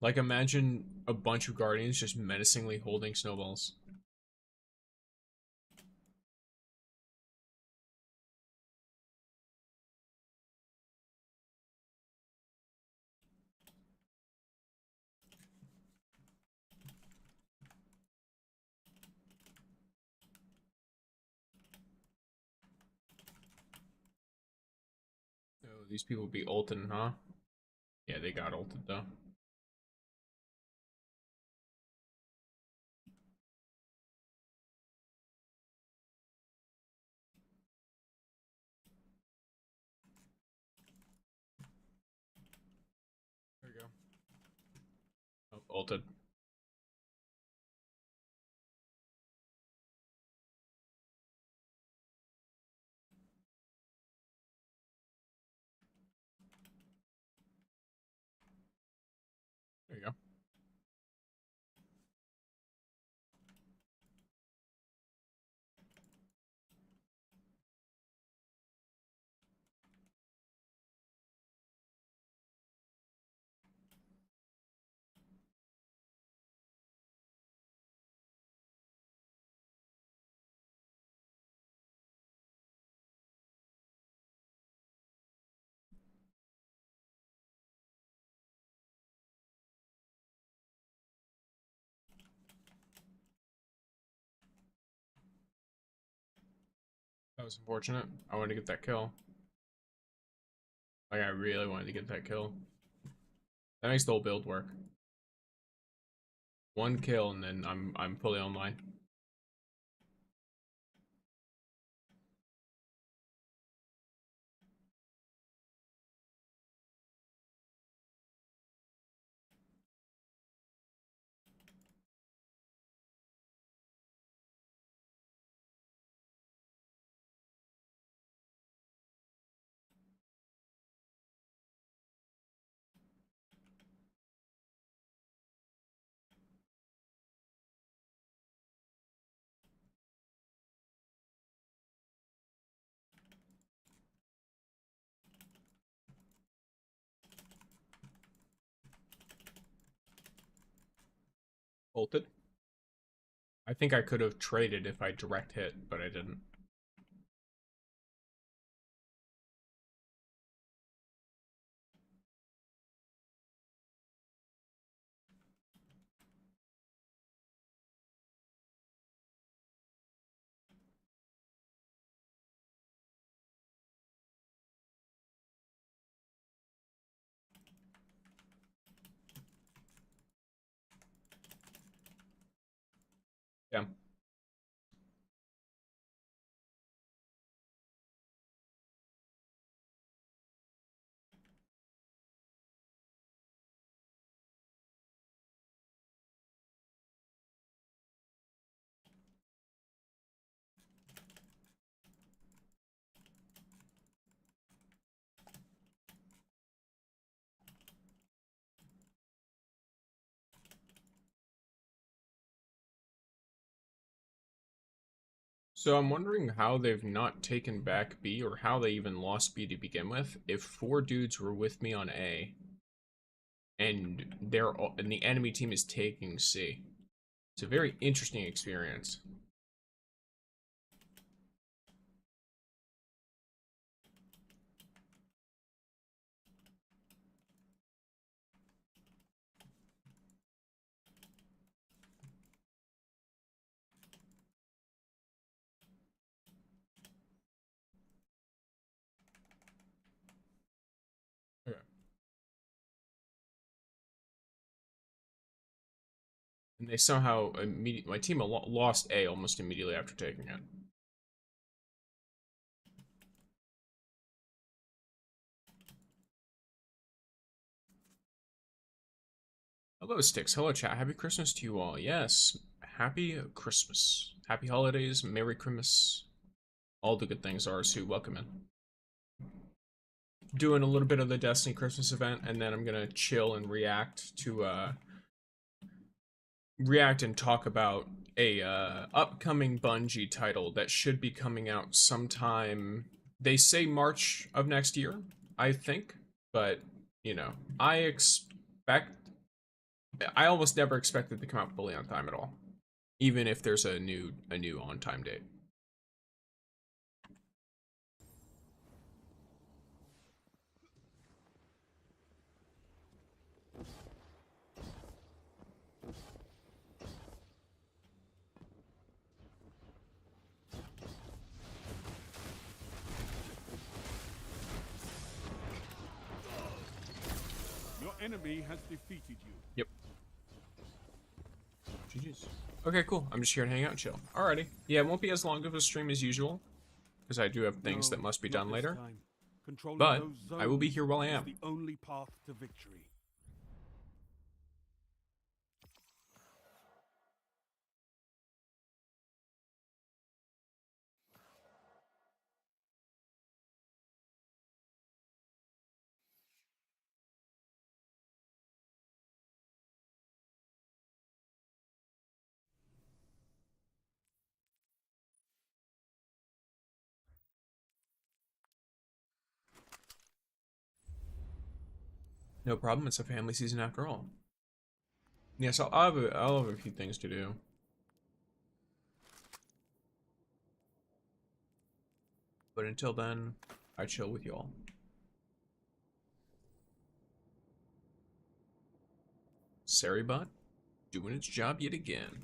Like imagine a bunch of guardians just menacingly holding snowballs. these people be ulting, huh? Yeah, they got ulted though. There you go. Oh, ulted. There you go. That was unfortunate. I wanted to get that kill. Like, I really wanted to get that kill. That makes the whole build work. One kill and then I'm fully online. Ulted. I think I could have traded if I direct hit, but I didn't. Yeah. So I'm wondering how they've not taken back B or how they even lost B to begin with. If 4 dudes were with me on A and and the enemy team is taking C. It's a very interesting experience. Okay. And they somehow my team lost A almost immediately after taking it. Hello, Sticks. Hello, chat. Happy Christmas to you all. Yes, happy Christmas. Happy holidays. Merry Christmas. All the good things are to welcome in. Doing a little bit of the Destiny Christmas event, and then I'm gonna chill and react and talk about a upcoming Bungie title that should be coming out sometime. They say March of next year, I think, but you know, I almost never expect it to come out fully on time at all, even if there's a new on time date. enemy has defeated you. Yep. GG's. Okay, cool. I'm just here to hang out and chill. Alrighty. Yeah, it won't be as long of a stream as usual, because I do have things that must be done later. But I will be here while I am. The only path to victory. No problem, it's a family season after all. Yeah, so I'll have a few things to do. But until then, I chill with y'all. Saribot, doing its job yet again.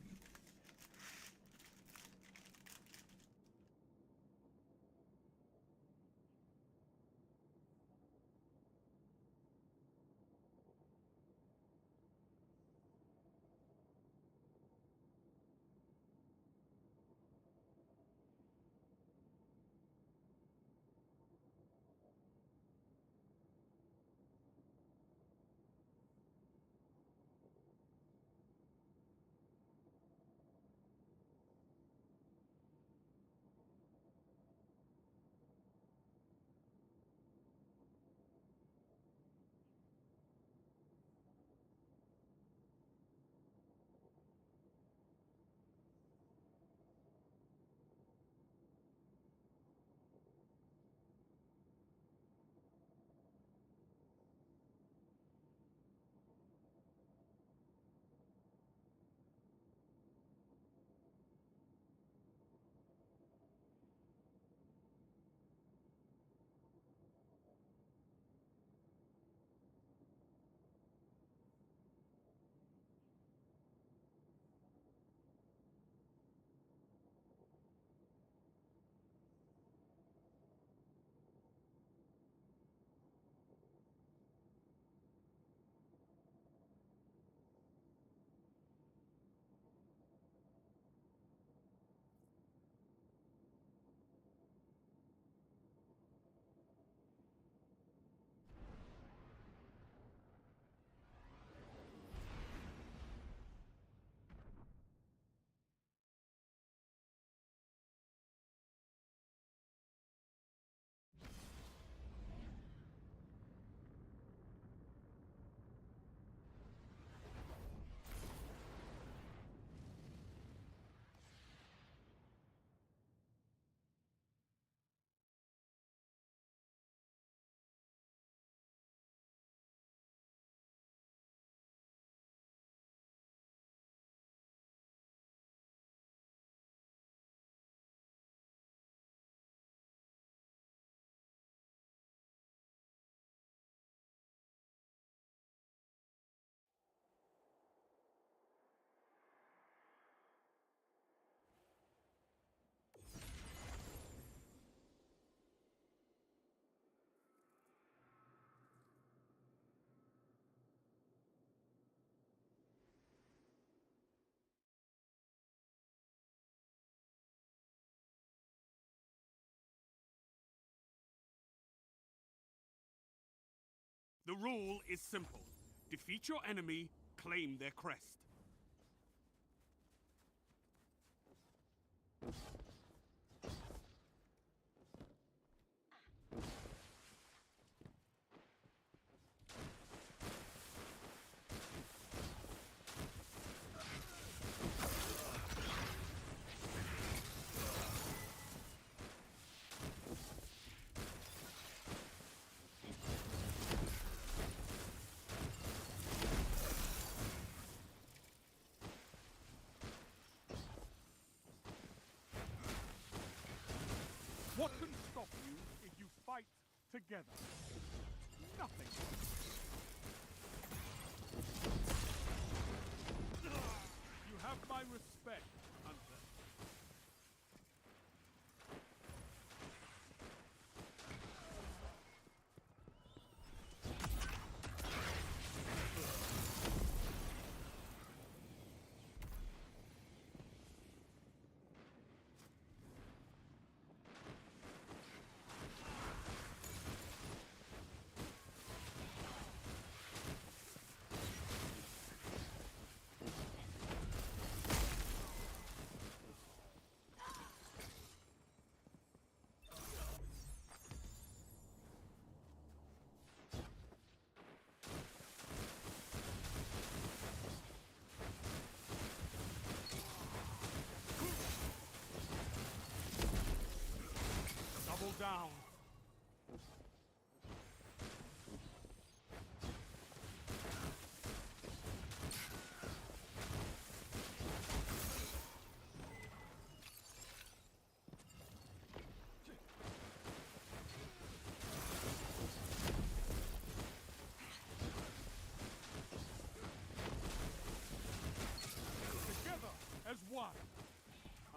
The rule is simple. Defeat your enemy, claim their crest. What can stop you if you fight together? Nothing. You have my respect, Hunter.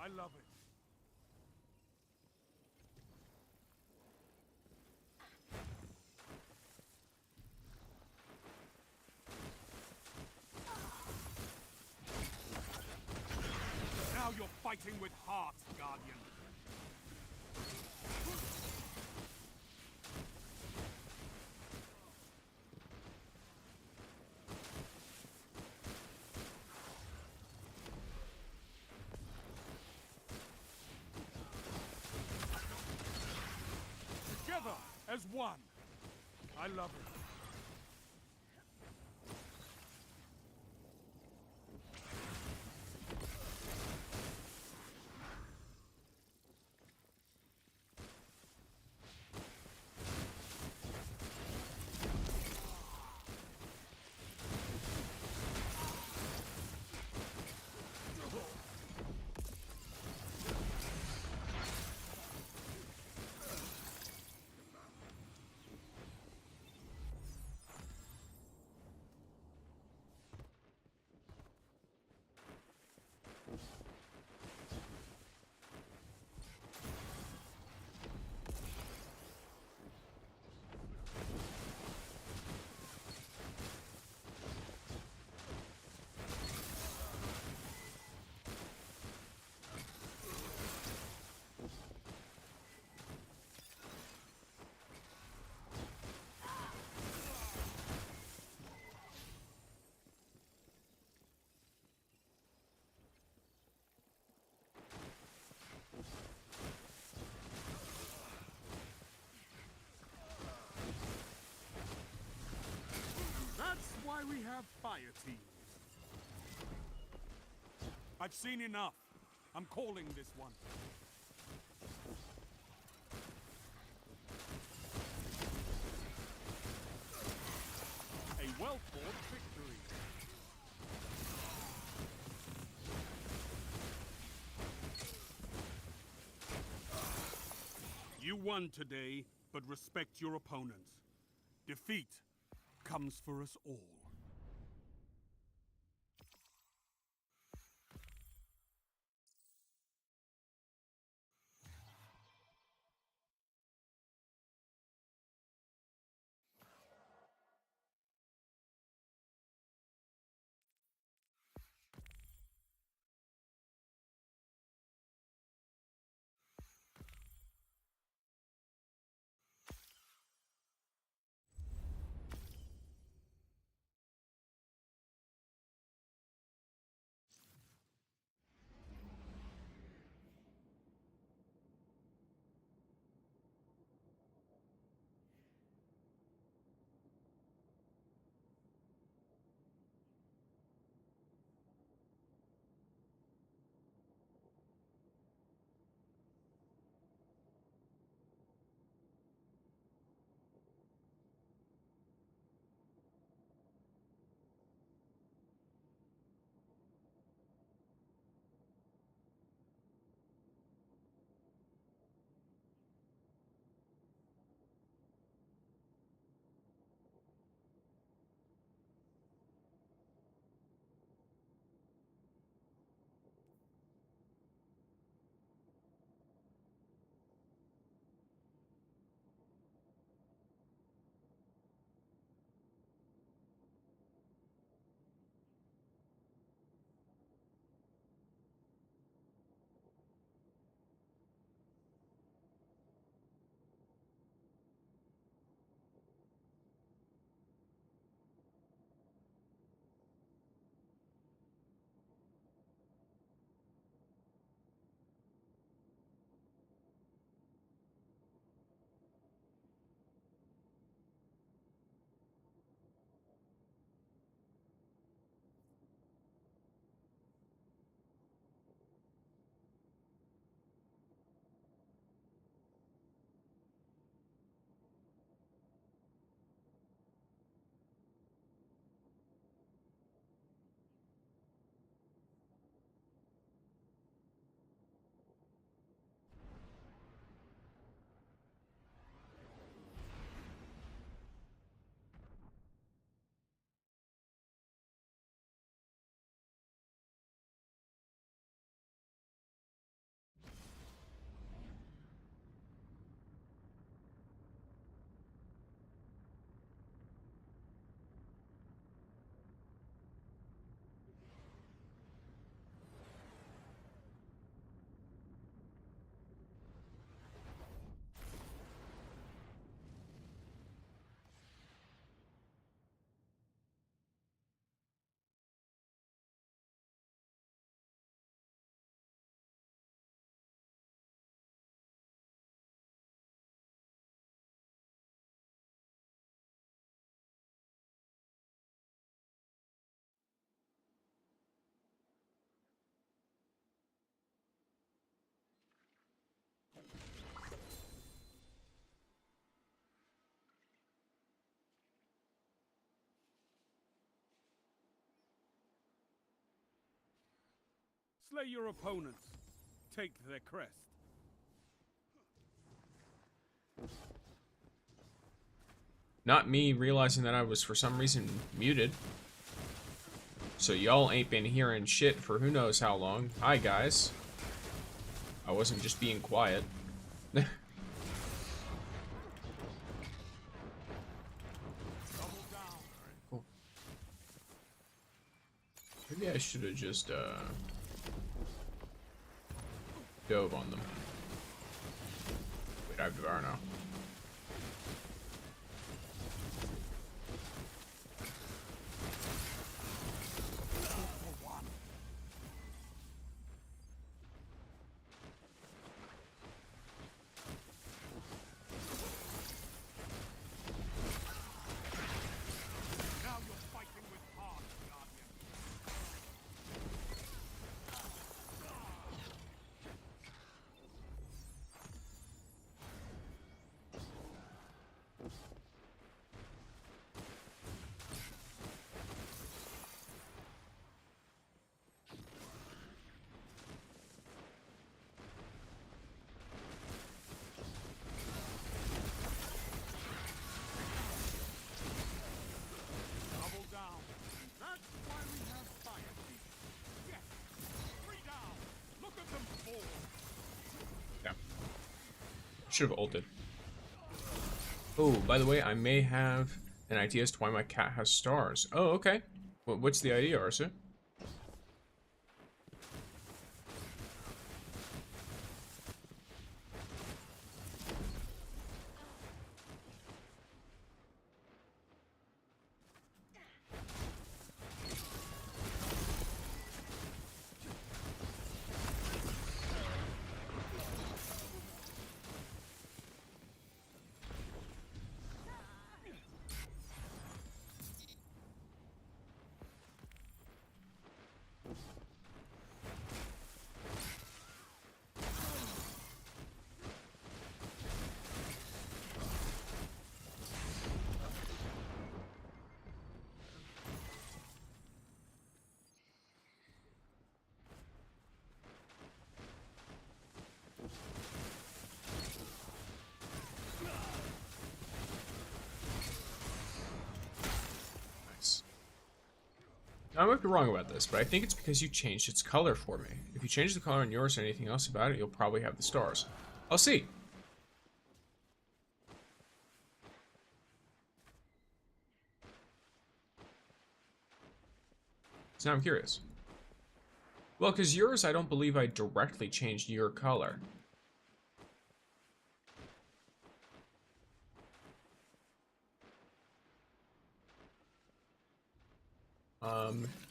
I love it. Now you're fighting with heart, Guardian. Together as one. I love it. That's why we have fire teams. I've seen enough. I'm calling this one. A well-fought victory. You won today, but respect your opponents. Defeat comes for us all. Slay your opponents. Take their crest. Not me realizing that I was for some reason muted. So y'all ain't been hearing shit for who knows how long. Hi guys. I wasn't just being quiet. Cool. Maybe I should have just dove on them. Wait, I have Devour now. Now you're fighting with heart, Guardian. Double down. That's why we have fire teeth. Yes. 3 down. Look at them fall. Yeah. Should have ulted. Oh, by the way, I may have an idea as to why my cat has stars. Oh, okay. What's the idea, Arsa? I might be wrong about this, but I think it's because you changed its color for me. If you change the color on yours or anything else about it, you'll probably have the stars. I'll see. So now I'm curious. Well, because yours, I don't believe I directly changed your color.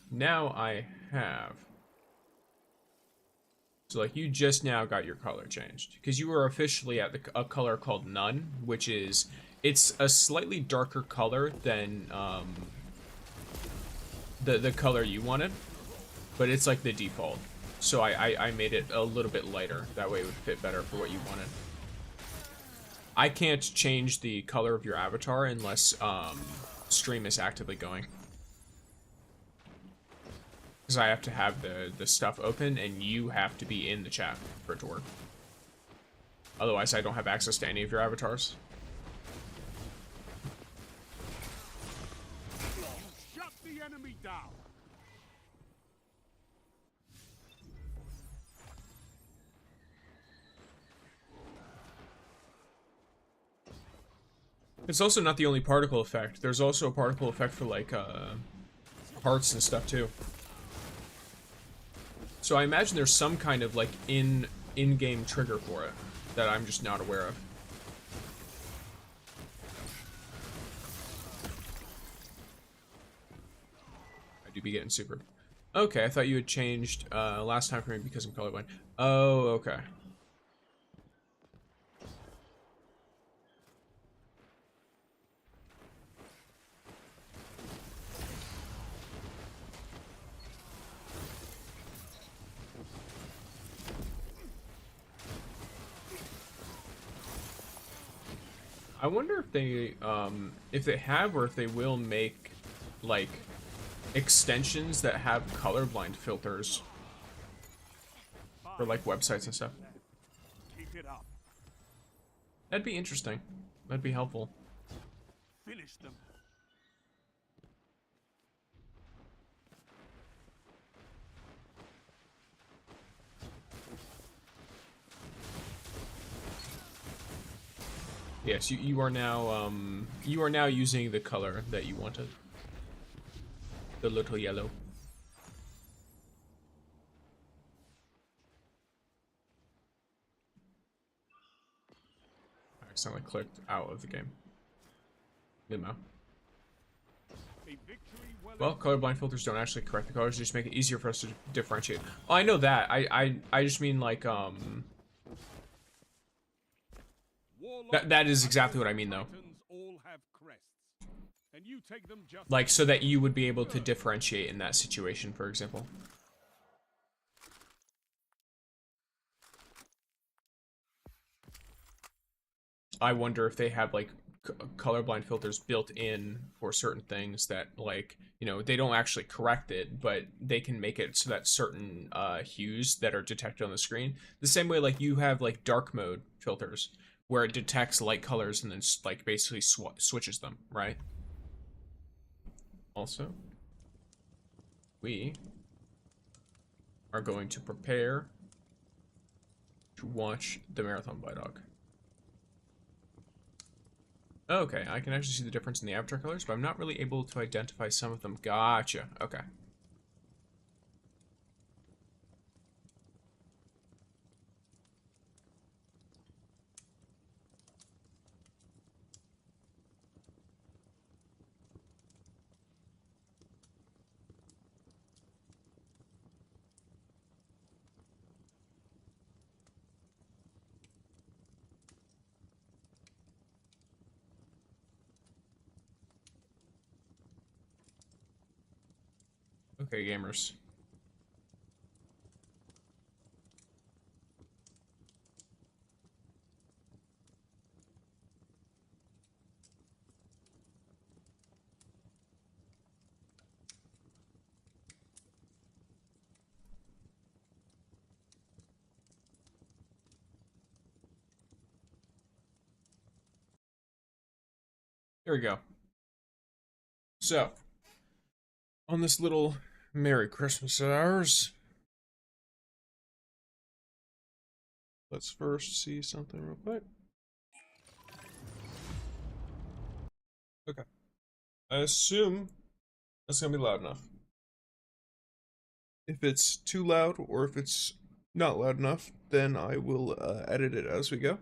Now I have. So like you just now got your color changed because you were officially at a color called None, which is, it's a slightly darker color than the color you wanted, but it's like the default. So I made it a little bit lighter. That way it would fit better for what you wanted. I can't change the color of your avatar unless stream is actively going. Because I have to have the stuff open, and you have to be in the chat for it to work. Otherwise, I don't have access to any of your avatars. Shut the enemy down. It's also not the only particle effect. There's also a particle effect for, like, hearts and stuff, too. So I imagine there's some kind of, like, in-game trigger for it that I'm just not aware of. I do be getting super. Okay, I thought you had changed last time for me because I'm colorblind. Oh, okay. I wonder if they have or if they will make, like, extensions that have colorblind filters For like websites and stuff. Keep it up. That'd be interesting. That'd be helpful. Finish them. Yes, you are now using the color that you wanted. The little yellow. I accidentally clicked out of the game. Limo. Well, colorblind filters don't actually correct the colors, they just make it easier for us to differentiate. Oh, I know that. I just mean like that is exactly what I mean though. Like so that you would be able to differentiate in that situation, for example. I wonder if they have like colorblind filters built in for certain things that, like, you know, they don't actually correct it, but they can make it so that certain hues that are detected on the screen, the same way like you have like dark mode filters where it detects light colors and then like basically switches them, right? Also, we are going to prepare to watch the Marathon Vidoc. Okay, I can actually see the difference in the avatar colors, but I'm not really able to identify some of them. Gotcha. Okay. Okay, gamers. Here we go. So, on this little Merry Christmas of ours, let's first see something real quick. Okay. I assume that's gonna be loud enough. If it's too loud or if it's not loud enough, then I will edit it as we go.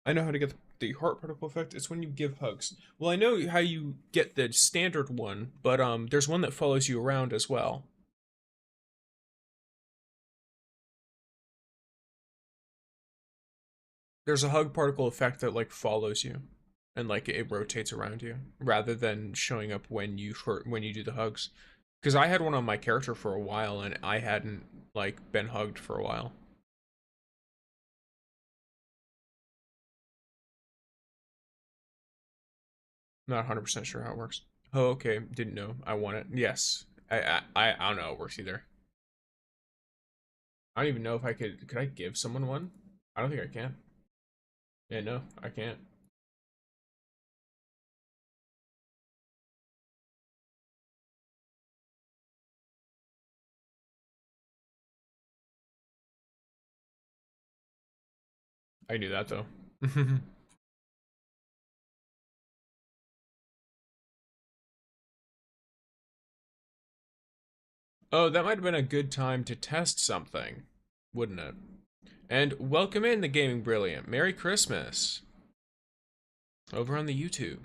I know how to get the heart particle effect. It's when you give hugs. Well, I know how you get the standard one, but there's one that follows you around as well. There's a hug particle effect that like follows you and like it rotates around you rather than showing up when you do the hugs. Because I had one on my character for a while and I hadn't like been hugged for a while. Not 100% sure how it works. Oh, okay. Didn't know. I want it. Yes. I don't know how it works either. I don't even know if I could I give someone one? I don't think I can. Yeah, no, I can't. I knew that though. Oh, that might have been a good time to test something, wouldn't it? And welcome in the Gaming Brilliant. Merry Christmas. Over on the YouTube.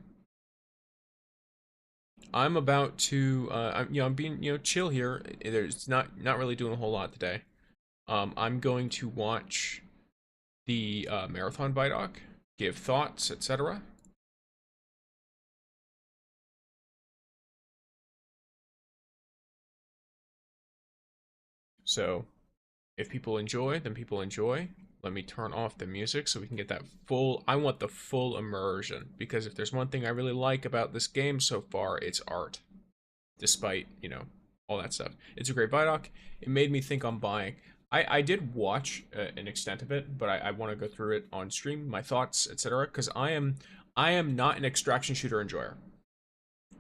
I'm about to, I'm being, chill here. There's not really doing a whole lot today. I'm going to watch the Marathon Vidoc, give thoughts, etc. So, if people enjoy, then people enjoy. Let me turn off the music so we can get that full... I want the full immersion, because if there's one thing I really like about this game so far, it's art. Despite, all that stuff. It's a great Vidoc. It made me think on buying. I did watch an extent of it, but I want to go through it on stream, my thoughts, etc. Because I am not an extraction shooter enjoyer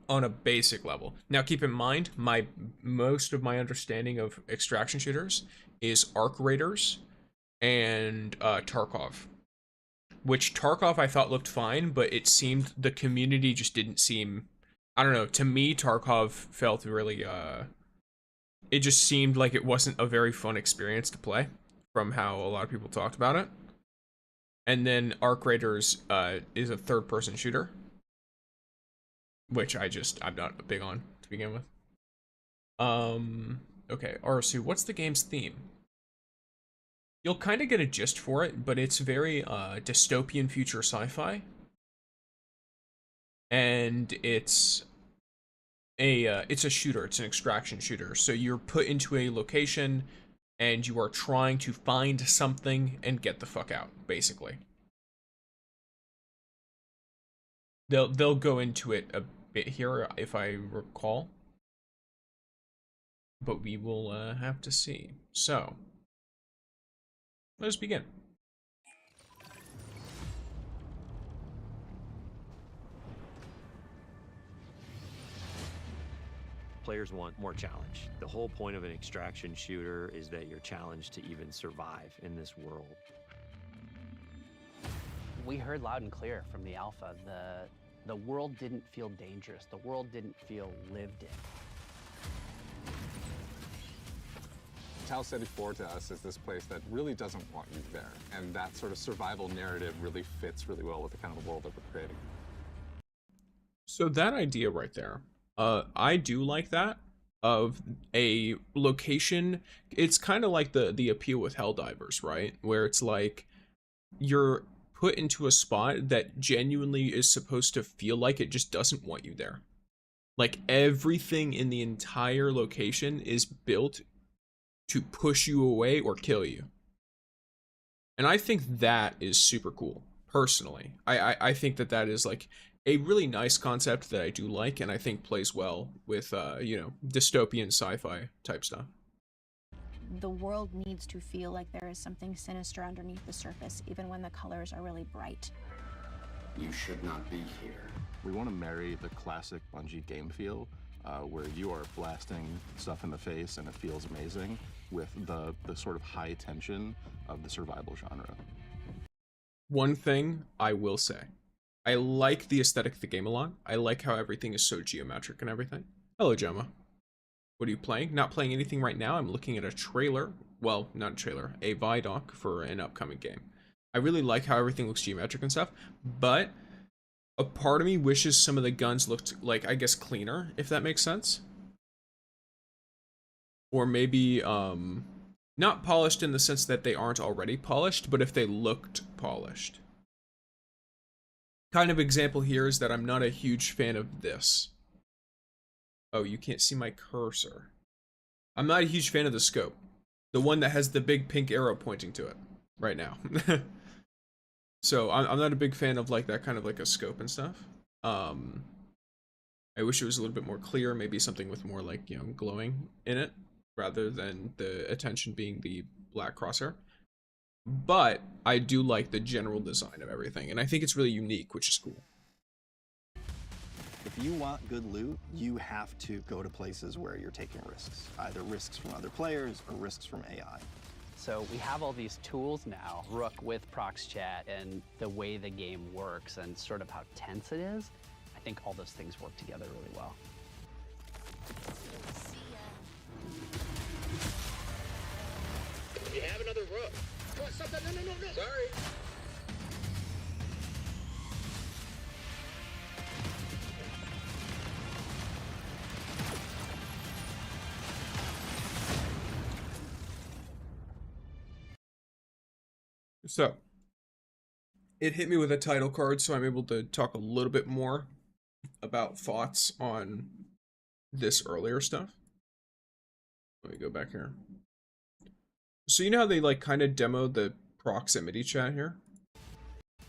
on a basic level. Now, keep in mind, most of my understanding of extraction shooters is Arc Raiders and Tarkov. Which Tarkov I thought looked fine, but it seemed the community just didn't seem. I don't know. To me, Tarkov felt really. It just seemed like it wasn't a very fun experience to play, from how a lot of people talked about it. And then Arc Raiders is a third-person shooter, which I'm not big on to begin with. Okay, Arsu, what's the game's theme? You'll kind of get a gist for it, but it's very dystopian future sci-fi. And it's a shooter, it's an extraction shooter. So you're put into a location and you are trying to find something and get the fuck out, basically. They'll go into it a bit here if I recall. But we will have to see. So let us begin. Players want more challenge. The whole point of an extraction shooter is that you're challenged to even survive in this world. We heard loud and clear from the alpha, the world didn't feel dangerous. The world didn't feel lived in. Tal City 4 to us is this place that really doesn't want you there. And that sort of survival narrative really fits really well with the kind of world that we're creating. So that idea right there, I do like that, of a location. It's kind of like the appeal with Helldivers, right? Where it's like you're put into a spot that genuinely is supposed to feel like it just doesn't want you there. Like everything in the entire location is built to push you away or kill you. And I think that is super cool, personally. I think that is like a really nice concept that I do like, and I think plays well with, dystopian sci-fi type stuff. The world needs to feel like there is something sinister underneath the surface, even when the colors are really bright. You should not be here. We want to marry the classic Bungie game feel, where you are blasting stuff in the face and it feels amazing, with the sort of high tension of the survival genre. One thing I will say, I like the aesthetic of the game a lot. I like how everything is so geometric and everything. Hello, Gemma. What are you playing? Not playing anything right now. I'm looking at a trailer. Well, not a trailer, a Vidoc for an upcoming game. I really like how everything looks geometric and stuff, but a part of me wishes some of the guns looked like, I guess, cleaner, if that makes sense. Or maybe, not polished in the sense that they aren't already polished, but if they looked polished. Kind of example here is that I'm not a huge fan of this. Oh, you can't see my cursor. I'm not a huge fan of the scope. The one that has the big pink arrow pointing to it right now. So I'm not a big fan of like that kind of like a scope and stuff. I wish it was a little bit more clear, maybe something with more like, glowing in it, rather than the attention being the black crosshair. But I do like the general design of everything, and I think it's really unique, which is cool. If you want good loot, you have to go to places where you're taking risks, either risks from other players or risks from AI. So we have all these tools now, Rook with Prox Chat, and the way the game works and sort of how tense it is. I think all those things work together really well. We have another Rook. Come on, stop that. No. Sorry. So, it hit me with a title card, so I'm able to talk a little bit more about thoughts on this earlier stuff. Let me go back here. So you know how they like kind of demo the proximity chat here?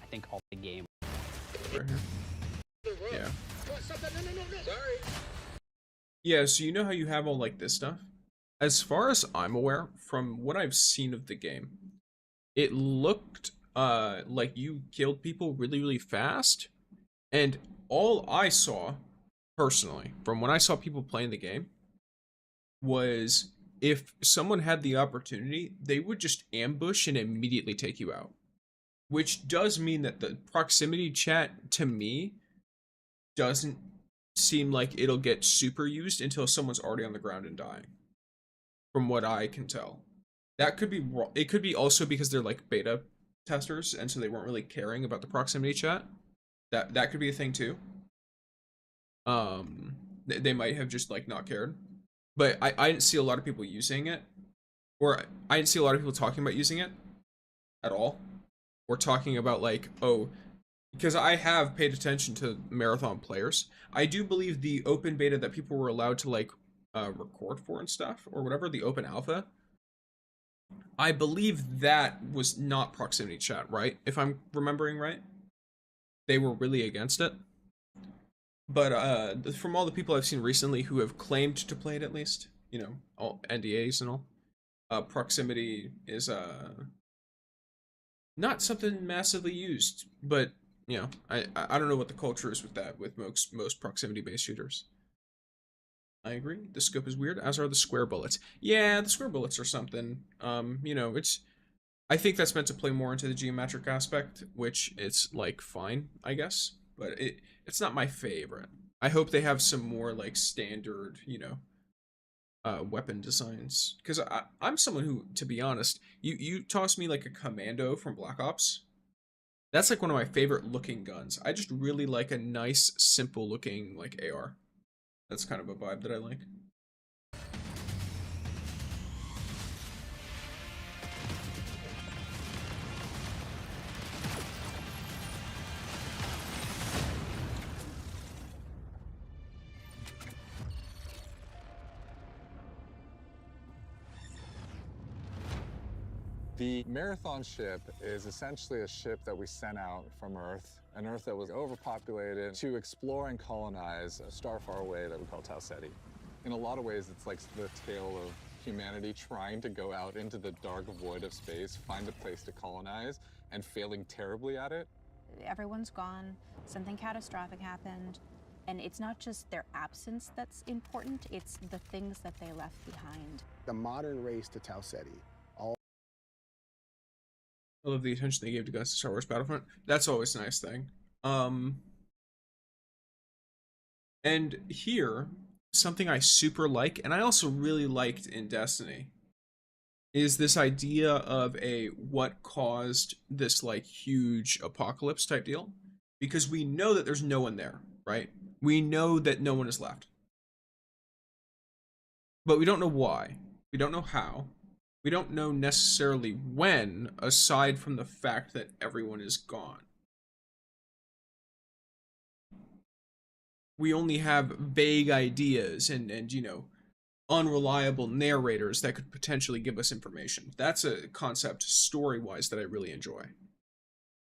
I think all the game. Right here. Yeah. Come on, stop that. No. Sorry. Yeah, so you know how you have all like this stuff? As far as I'm aware, from what I've seen of the game, it looked like you killed people really, really fast. And all I saw, personally, from when I saw people playing the game, was if someone had the opportunity, they would just ambush and immediately take you out. Which does mean that the proximity chat, to me, doesn't seem like it'll get super used until someone's already on the ground and dying. From what I can tell. That could be wrong. It could be also because they're like beta testers, and so they weren't really caring about the proximity chat. That could be a thing too. They might have just like not cared. But I didn't see a lot of people using it. Or I didn't see a lot of people talking about using it at all. Or talking about like, oh, because I have paid attention to marathon players. I do believe the open beta that people were allowed to like record for and stuff, or whatever, the open alpha, I believe that was not proximity chat, right? If I'm remembering right. They were really against it. But from all the people I've seen recently who have claimed to play it, at least, you know, all NDAs and all, proximity is not something massively used, but you know, I don't know what the culture is with that, with most proximity-based shooters. I agree. The scope is weird, as are the square bullets. Yeah, the square bullets are something. You know, I think that's meant to play more into the geometric aspect, which it's like fine, I guess, but it's not my favorite. I hope they have some more like standard, you know, weapon designs, because I'm someone who, to be honest, you toss me like a commando from Black Ops. That's like one of my favorite looking guns. I just really like a nice, simple looking like AR. That's kind of a vibe that I like. The Marathon ship is essentially a ship that we sent out from Earth, an Earth that was overpopulated, to explore and colonize a star far away that we call Tau Ceti. In a lot of ways, it's like the tale of humanity trying to go out into the dark void of space, find a place to colonize, and failing terribly at it. Everyone's gone, something catastrophic happened, and it's not just their absence that's important, it's the things that they left behind. The modern race to Tau Ceti, I love the attention they gave to guys to Star Wars Battlefront. That's always a nice thing. And here, something I super like, and I also really liked in Destiny, is this idea of a what caused this like huge apocalypse type deal. Because we know that there's no one there, right? We know that no one is left. But we don't know why. We don't know how. We don't know necessarily when, aside from the fact that everyone is gone. We only have vague ideas and you know, unreliable narrators that could potentially give us information. That's a concept, story-wise, that I really enjoy.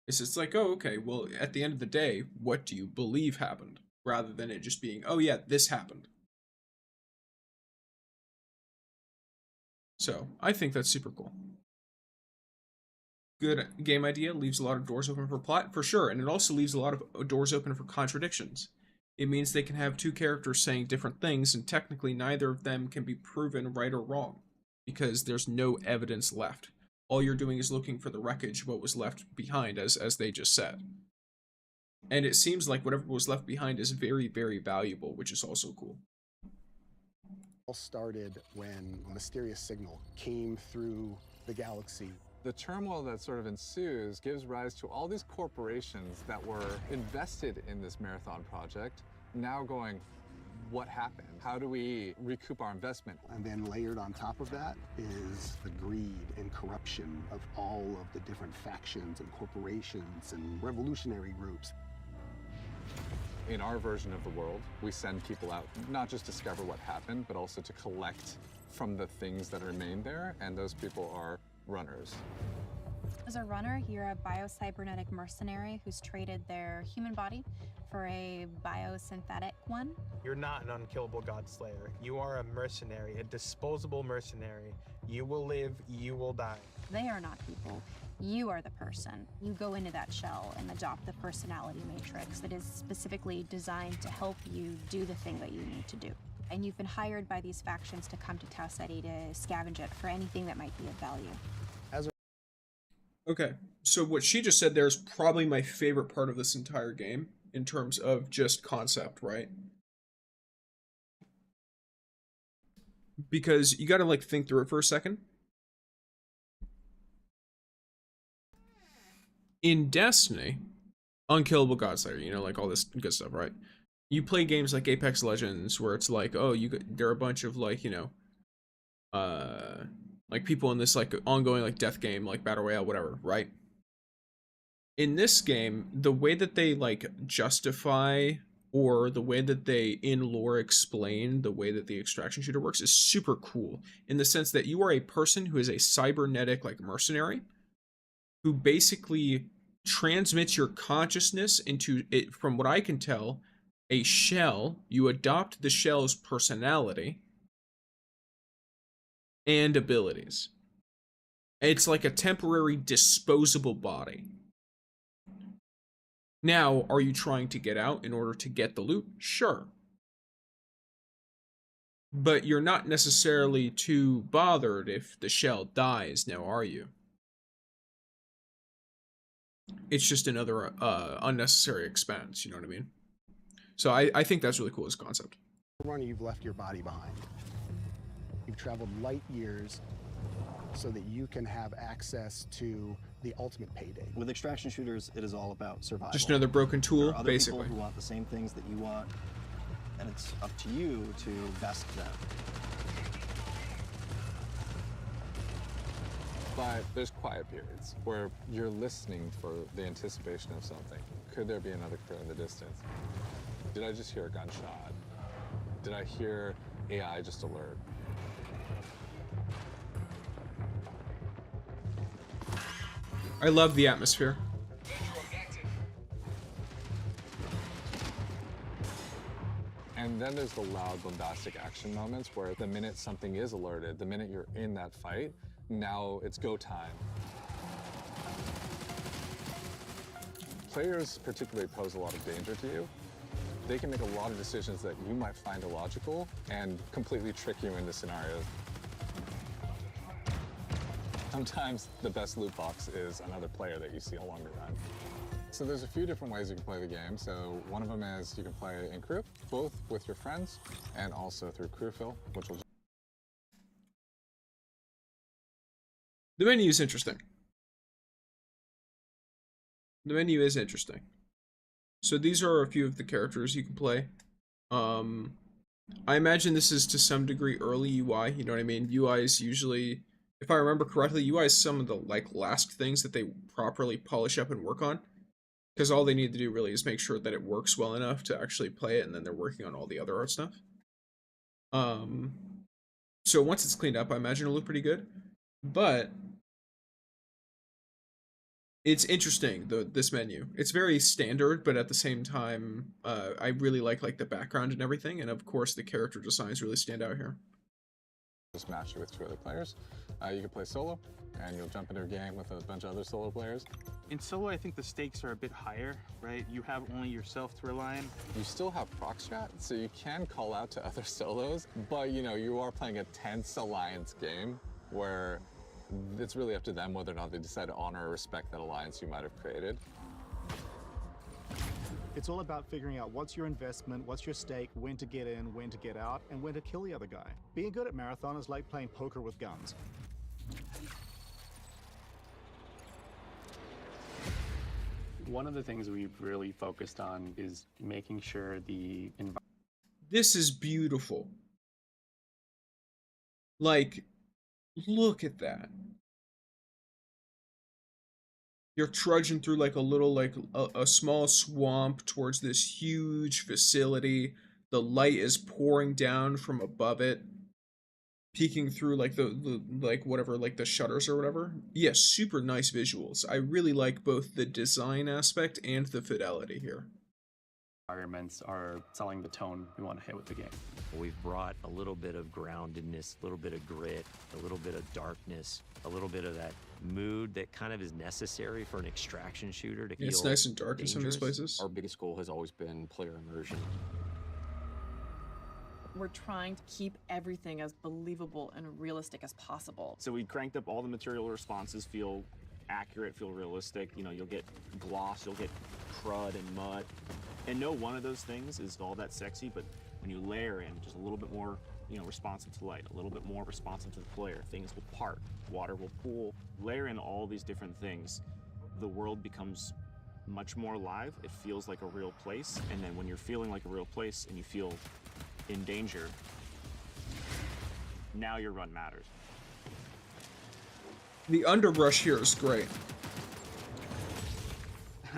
It's like, oh, okay, well, at the end of the day, what do you believe happened? Rather than it just being, oh yeah, this happened. So, I think that's super cool. Good game idea, leaves a lot of doors open for plot, for sure, and it also leaves a lot of doors open for contradictions. It means they can have two characters saying different things, and technically neither of them can be proven right or wrong, because there's no evidence left. All you're doing is looking for the wreckage of what was left behind, as they just said. And it seems like whatever was left behind is very, very valuable, which is also cool. All started when a mysterious signal came through the galaxy. The turmoil that sort of ensues gives rise to all these corporations that were invested in this Marathon project, now going, what happened? How do we recoup our investment? And then layered on top of that is the greed and corruption of all of the different factions and corporations and revolutionary groups. In our version of the world, we send people out, not just to discover what happened, but also to collect from the things that remain there, and those people are runners. As a runner, you're a biocybernetic mercenary who's traded their human body for a biosynthetic one. You're not an unkillable god slayer. You are a mercenary, a disposable mercenary. You will live, you will die. They are not people. You are the person. You go into that shell and adopt the personality matrix that is specifically designed to help you do the thing that you need to do. And you've been hired by these factions to come to Tau Ceti to scavenge it for anything that might be of value. Okay, so what she just said there is probably my favorite part of this entire game in terms of just concept, right? Because you gotta like think through it for a second. In Destiny, unkillable godslayer, you know, like all this good stuff, right? You play games like Apex Legends where it's like, oh, there are a bunch of like, you know, like people in this like ongoing like death game, like battle royale, whatever, right? In this game, the way that they like justify or the way that they in lore explain the way that the extraction shooter works is super cool in the sense that you are a person who is a cybernetic like mercenary who basically transmits your consciousness into it, from what I can tell, a shell. You adopt the shell's personality and abilities. It's like a temporary disposable body. Now, are you trying to get out in order to get the loot? Sure. But you're not necessarily too bothered if the shell dies, now are you? It's just another unnecessary expense, you know what I mean? So I think that's really cool as a concept. Running, you've left your body behind. You've traveled light years so that you can have access to the ultimate payday. With extraction shooters, it is all about survival. Just another broken tool, there are other basically. People who want the same things that you want, and it's up to you to best them. But there's quiet periods where you're listening for the anticipation of something. Could there be another crew in the distance? Did I just hear a gunshot? Did I hear AI just alert? I love the atmosphere. And then there's the loud, bombastic action moments where the minute something is alerted, the minute you're in that fight, now it's go time. Players particularly pose a lot of danger to you. They can make a lot of decisions that you might find illogical and completely trick you into scenarios. Sometimes the best loot box is another player that you see along the run. So there's a few different ways you can play the game. So one of them is you can play in crew, both with your friends and also through crew fill, which will... The menu is interesting. The menu is interesting. So these are a few of the characters you can play. I imagine this is to some degree early UI, you know what I mean? UI is usually, if I remember correctly, UI is some of the like last things that they properly polish up and work on. Because all they need to do really is make sure that it works well enough to actually play it, and then they're working on all the other art stuff. So once it's cleaned up, I imagine it'll look pretty good. But it's interesting, this menu. It's very standard, but at the same time, I really like the background and everything, and of course the character designs really stand out here. Just match it with 2 other players. You can play solo, and you'll jump into a game with a bunch of other solo players. In solo, I think the stakes are a bit higher, right? You have only yourself to rely on. You still have prox chat, so you can call out to other solos, but you know, you are playing a tense alliance game where it's really up to them whether or not they decide to honor or respect that alliance you might have created. It's all about figuring out what's your investment, what's your stake, when to get in, when to get out, and when to kill the other guy. Being good at Marathon is like playing poker with guns. One of the things we've really focused on is making sure the environment. This is beautiful. Like, look at that. You're trudging through like a little, like a small swamp towards this huge facility. The light is pouring down from above it. peeking through like the like whatever, like the shutters or whatever. Yeah, super nice visuals. I really like both the design aspect and the fidelity here. Environments are selling the tone we want to hit with the game. We've brought a little bit of groundedness, a little bit of grit, a little bit of darkness, a little bit of that mood that kind of is necessary for an extraction shooter to feel It's nice and dark in some of these places. Our biggest goal has always been player immersion. We're trying to keep everything as believable and realistic as possible. So we cranked up all the material responses, feel accurate, feel realistic. You know, you'll get gloss, you'll get crud and mud. And no one of those things is all that sexy, but when you layer in just a little bit more, you know, responsive to light, a little bit more responsive to the player, things will part, water will pool. Layer in all these different things, the world becomes much more alive. It feels like a real place. And then when you're feeling like a real place and you feel in danger, now your run matters. The underbrush here is great.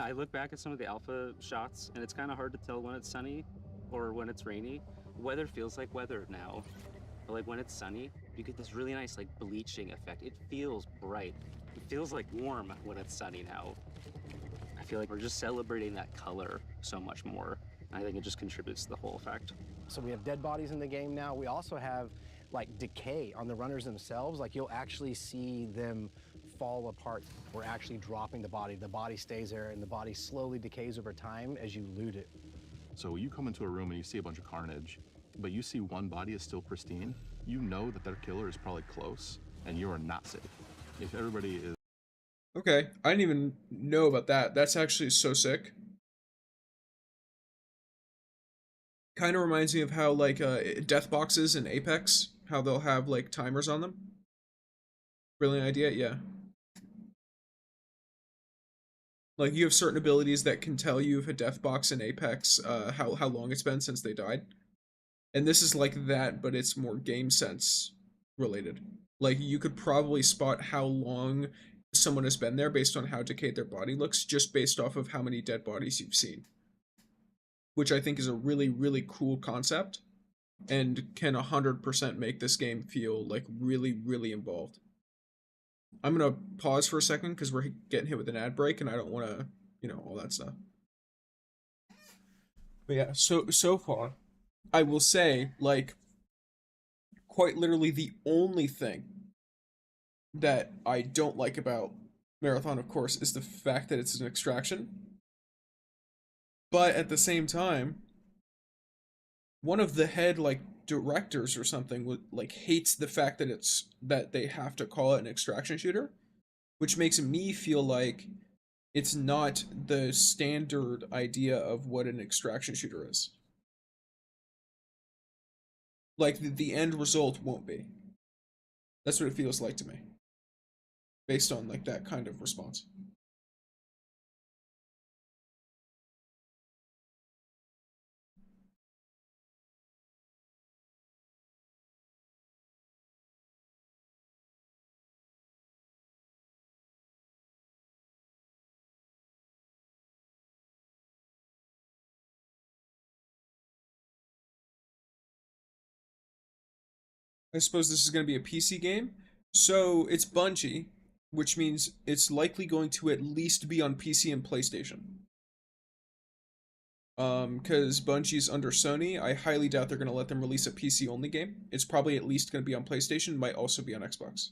I look back at some of the alpha shots, and it's kind of hard to tell when it's sunny or when it's rainy. Weather feels like weather now. But like when it's sunny, you get this really nice like bleaching effect. It feels bright. It feels like warm when it's sunny now. I feel like we're just celebrating that color so much more. I think it just contributes to the whole effect. So we have dead bodies in the game now. We also have like decay on the runners themselves. Like you'll actually see them fall apart. We're actually dropping the body. The body stays there and the body slowly decays over time as you loot it. So you come into a room and you see a bunch of carnage, but you see one body is still pristine. You know that their killer is probably close and you are not safe. If everybody is... Okay, I didn't even know about that. That's actually so sick. Kind of reminds me of how like death boxes in Apex, how they'll have like timers on them. Brilliant idea, yeah. Like you have certain abilities that can tell you if a death box in Apex, how long it's been since they died. And this is like that, but it's more game sense related. Like you could probably spot how long someone has been there based on how decayed their body looks, just based off of how many dead bodies you've seen. Which I think is a really, really cool concept and can 100% make this game feel like really, really involved. I'm gonna pause for a second because we're getting hit with an ad break and I don't want to, you know, all that stuff. But yeah, so far, I will say, like, quite literally the only thing that I don't like about Marathon, of course, is the fact that it's an extraction. But at the same time, one of the head, like, directors or something, like, hates the fact that they have to call it an extraction shooter, which makes me feel like it's not the standard idea of what an extraction shooter is. Like, the end result won't be. That's what it feels like to me. Based on, like, that kind of response. I suppose this is going to be a PC game. So it's Bungie, which means it's likely going to at least be on PC and PlayStation. Because Bungie's under Sony, I highly doubt they're going to let them release a PC-only game. It's probably at least going to be on PlayStation, might also be on Xbox.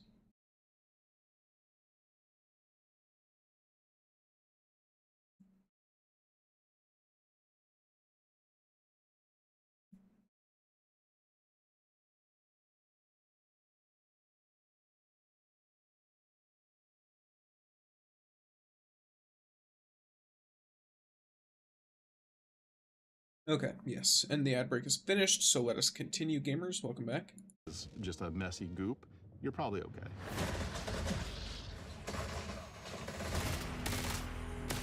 Okay, yes, and the ad break is finished, so let us continue, gamers. Welcome back. It's just a messy goop. You're probably okay.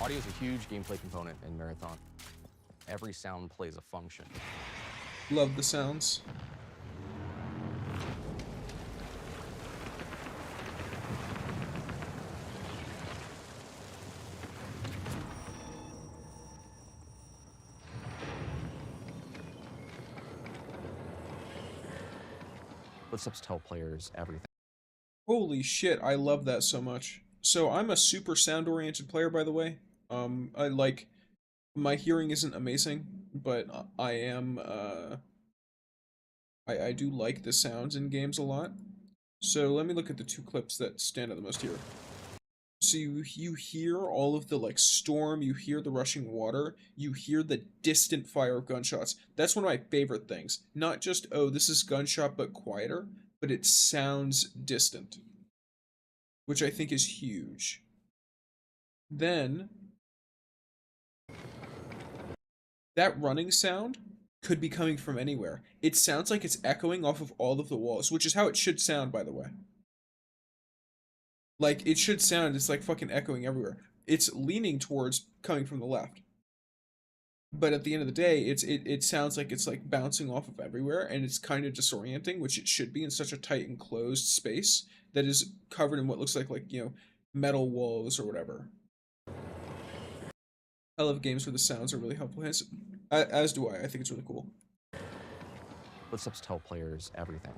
Audio is a huge gameplay component in Marathon. Every sound plays a function. Love the sounds. What's up to tell players everything. Holy shit, I love that so much. So I'm a super sound-oriented player, by the way. I like, my hearing isn't amazing, but I am, I do like the sounds in games a lot. So let me look at the two clips that stand out the most here. So you hear all of the like storm, you hear the rushing water, you hear the distant fire of gunshots. That's one of my favorite things. Not just, oh, this is gunshot but quieter, but it sounds distant, which I think is huge. Then that running sound could be coming from anywhere. It sounds like it's echoing off of all of the walls, which is how it should sound, by the way. Like, it should sound, it's like fucking echoing everywhere. It's leaning towards coming from the left. But at the end of the day, it sounds like it's like bouncing off of everywhere, and it's kind of disorienting, which it should be in such a tight enclosed space that is covered in what looks like, you know, metal walls or whatever. I love games where the sounds are really helpful, as do I. I think it's really cool. What's up to tell players everything.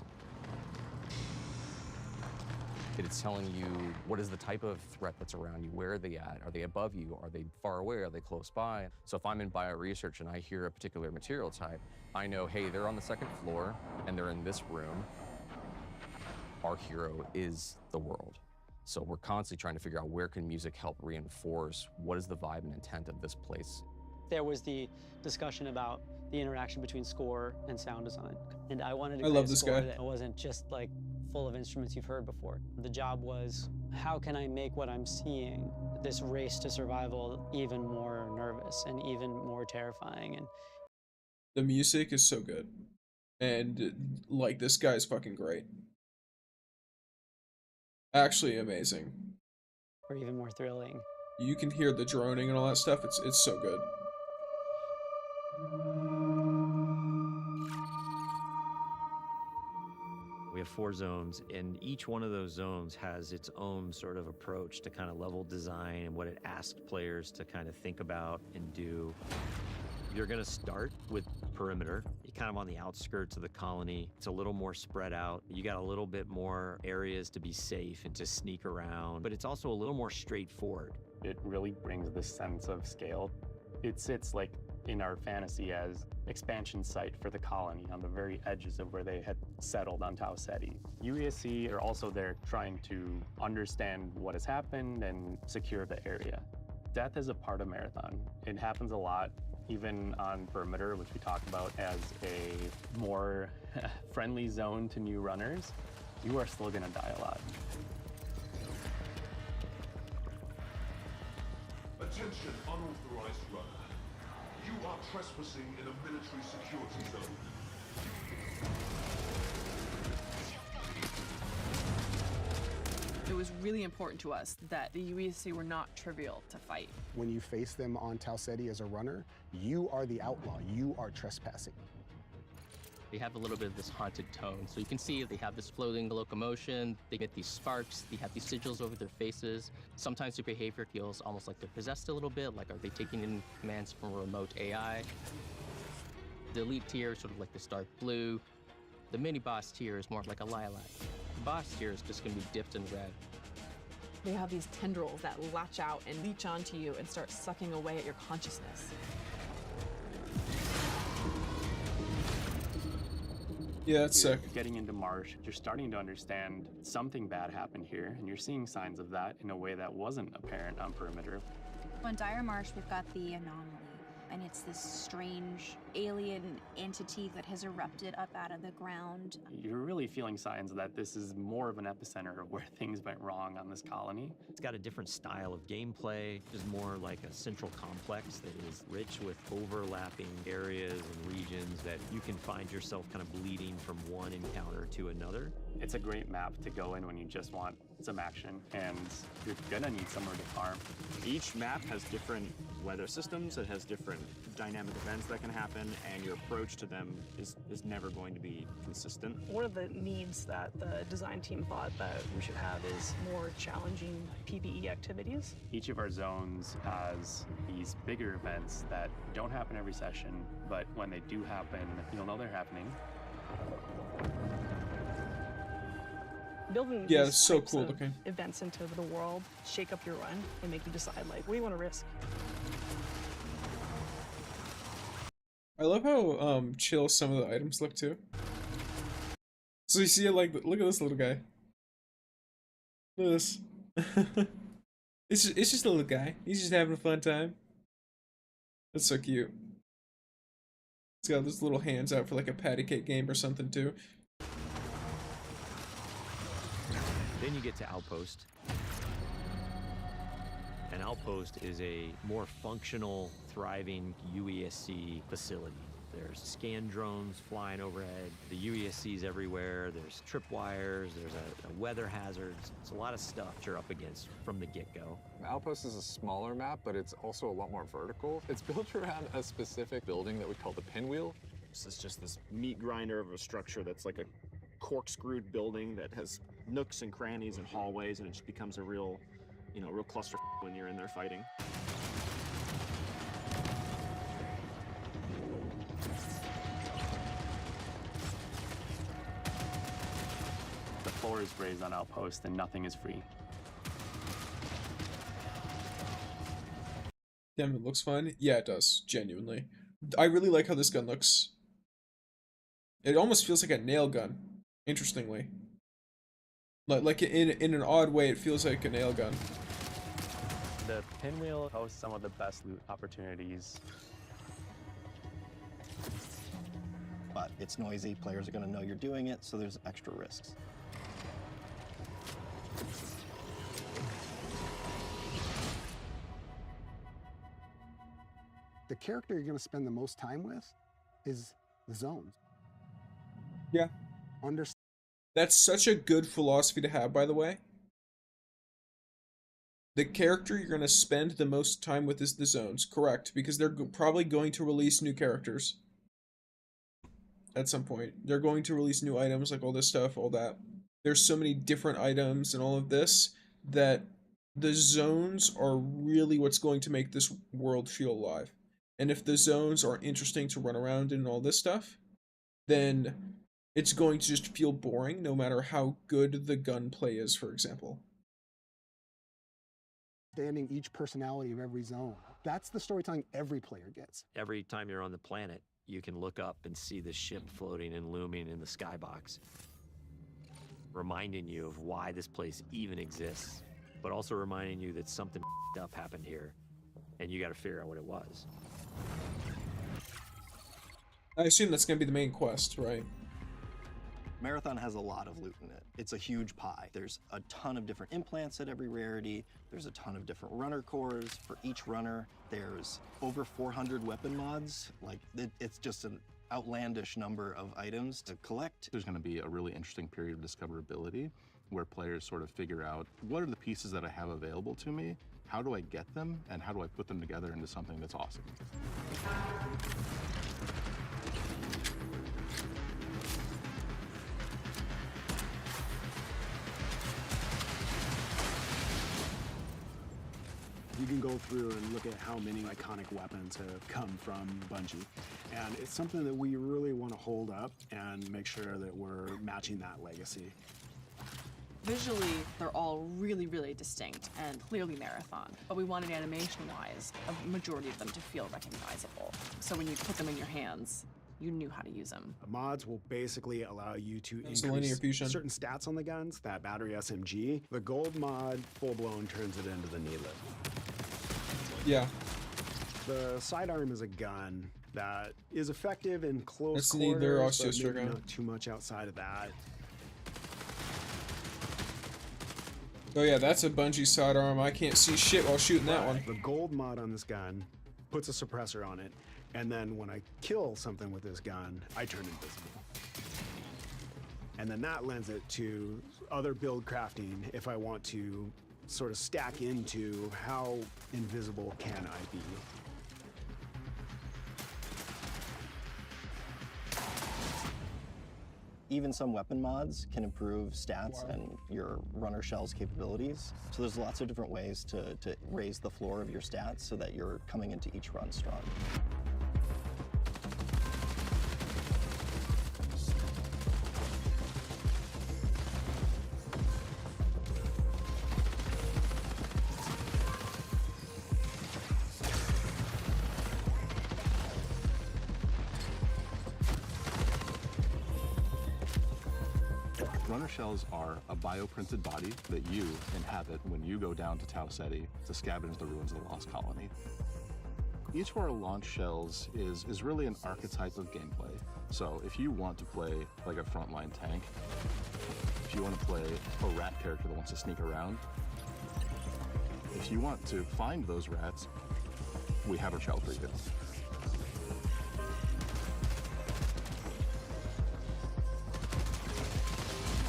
It's telling you what is the type of threat that's around you, where are they at, are they above you, are they far away, are they close by? So if I'm in bioresearch and I hear a particular material type, I know, hey, they're on the second floor and they're in this room. Our hero is the world. So we're constantly trying to figure out where can music help reinforce what is the vibe and intent of this place. There was the discussion about the interaction between score and sound design. And I wanted to I create love a this score guy. that wasn't just like full of instruments you've heard before. The job was, how can I make what I'm seeing, this race to survival, even more nervous and even more terrifying? And The music is so good. And, like, this guy is fucking great. Actually amazing. or even more thrilling. You can hear the droning and all that stuff. It's so good. We have 4 zones, and each one of those zones has its own sort of approach to kind of level design and what it asks players to kind of think about and do. You're going to start with perimeter. You're kind of on the outskirts of the colony. It's a little more spread out. You got a little bit more areas to be safe and to sneak around, but it's also a little more straightforward. It really brings this sense of scale. It sits like in our fantasy as expansion site for the colony on the very edges of where they had settled on Tau Ceti. UESC are also there trying to understand what has happened and secure the area. Death is a part of Marathon. It happens a lot, even on perimeter, which we talk about as a more friendly zone to new runners. You are still gonna die a lot. Attention, unauthorized runner. You are trespassing in a military security zone. It was really important to us that the UESC were not trivial to fight. When you face them on Tau Ceti as a runner, you are the outlaw. You are trespassing. They have a little bit of this haunted tone. So you can see they have this floating locomotion, they get these sparks, they have these sigils over their faces. Sometimes their behavior feels almost like they're possessed a little bit, like are they taking in commands from a remote AI? The elite tier is sort of like this dark blue. The mini boss tier is more like a lilac. The boss tier is just gonna be dipped in red. They have these tendrils that latch out and leech onto you and start sucking away at your consciousness. Yeah, that's sick. Getting into Marsh, you're starting to understand something bad happened here, and you're seeing signs of that in a way that wasn't apparent on perimeter. On Dire Marsh, we've got the anomaly, and it's this strange alien entity that has erupted up out of the ground. You're really feeling signs that this is more of an epicenter of where things went wrong on this colony. It's got a different style of gameplay. It's more like a central complex that is rich with overlapping areas and regions that you can find yourself kind of bleeding from one encounter to another. It's a great map to go in when you just want some action, and you're gonna need somewhere to farm. Each map has different weather systems. It has different dynamic events that can happen, and your approach to them is never going to be consistent. One of the needs that the design team thought that we should have is more challenging PvE activities. Each of our zones has these bigger events that don't happen every session, but when they do happen, you'll know they're happening. Building Yeah, these it's so types cool of looking. events into the world shake up your run and make you decide, like, what do you want to risk? I love how chill some of the items look too. So you see, like, look at this little guy. Look at this. It's just a little guy. He's just having a fun time. That's so cute. He's got those little hands out for like a patty cake game or something too. Then you get to Outpost. An Outpost is a more functional, thriving UESC facility. There's scan drones flying overhead, the UESC's everywhere, there's tripwires, there's a weather hazards. It's a lot of stuff you're up against from the get-go. Outpost is a smaller map, but it's also a lot more vertical. It's built around a specific building that we call the pinwheel. This is just this meat grinder of a structure that's like a corkscrewed building that has nooks and crannies and hallways, and it just becomes a real, real cluster when you're in there fighting. The floor is raised on Outpost and nothing is free. Damn, it looks fun. Yeah, it does. Genuinely. I really like how this gun looks. It almost feels like a nail gun. Interestingly. Like in an odd way, it feels like a nail gun. The pinwheel hosts some of the best loot opportunities. But it's noisy, players are going to know you're doing it, so there's extra risks. The character you're going to spend the most time with is the zones. Yeah. That's such a good philosophy to have, by the way. The character you're going to spend the most time with is the zones. Correct, because they're probably going to release new characters. At some point. They're going to release new items, like all this stuff, all that. There's so many different items and all of this that the zones are really what's going to make this world feel alive. And if the zones are interesting to run around in and all this stuff, then it's going to just feel boring no matter how good the gunplay is, for example. Understanding each personality of every zone. That's the storytelling every player gets. Every time you're on the planet, you can look up and see the ship floating and looming in the skybox, reminding you of why this place even exists, but also reminding you that something up happened here, and you got to figure out what it was. I assume that's going to be the main quest, right? Marathon has a lot of loot in it. It's a huge pie. There's a ton of different implants at every rarity. There's a ton of different runner cores for each runner. There's over 400 weapon mods. Like, it's just an outlandish number of items to collect. There's going to be a really interesting period of discoverability where players sort of figure out, what are the pieces that I have available to me? How do I get them? And how do I put them together into something that's awesome? You can go through and look at how many iconic weapons have come from Bungie. And it's something that we really want to hold up and make sure that we're matching that legacy. Visually, they're all really, really distinct and clearly Marathon, but we wanted animation-wise a majority of them to feel recognizable. So when you put them in your hands, you knew how to use them. Mods will basically allow you to It's linear increase fusion. certain stats on the guns. That battery SMG, the gold mod, full-blown turns it into the Neelid. Yeah. The sidearm is a gun that is effective in close That's neither quarters, but Osteostrix maybe gun. not too much outside of that. Oh yeah, that's a Bungie sidearm. I can't see shit while shooting that one. The gold mod on this gun puts a suppressor on it, and then when I kill something with this gun, I turn invisible. And then that lends it to other build crafting if I want to sort of stack into how invisible can I be. Even some weapon mods can improve stats and your runner shell's capabilities. So there's lots of different ways to raise the floor of your stats so that you're coming into each run strong. Runner shells are a bioprinted body that you inhabit when you go down to Tau Ceti to scavenge the ruins of the Lost Colony. Each of our launch shells is really an archetype of gameplay. So if you want to play like a frontline tank, if you want to play a rat character that wants to sneak around, if you want to find those rats, we have a shell for you.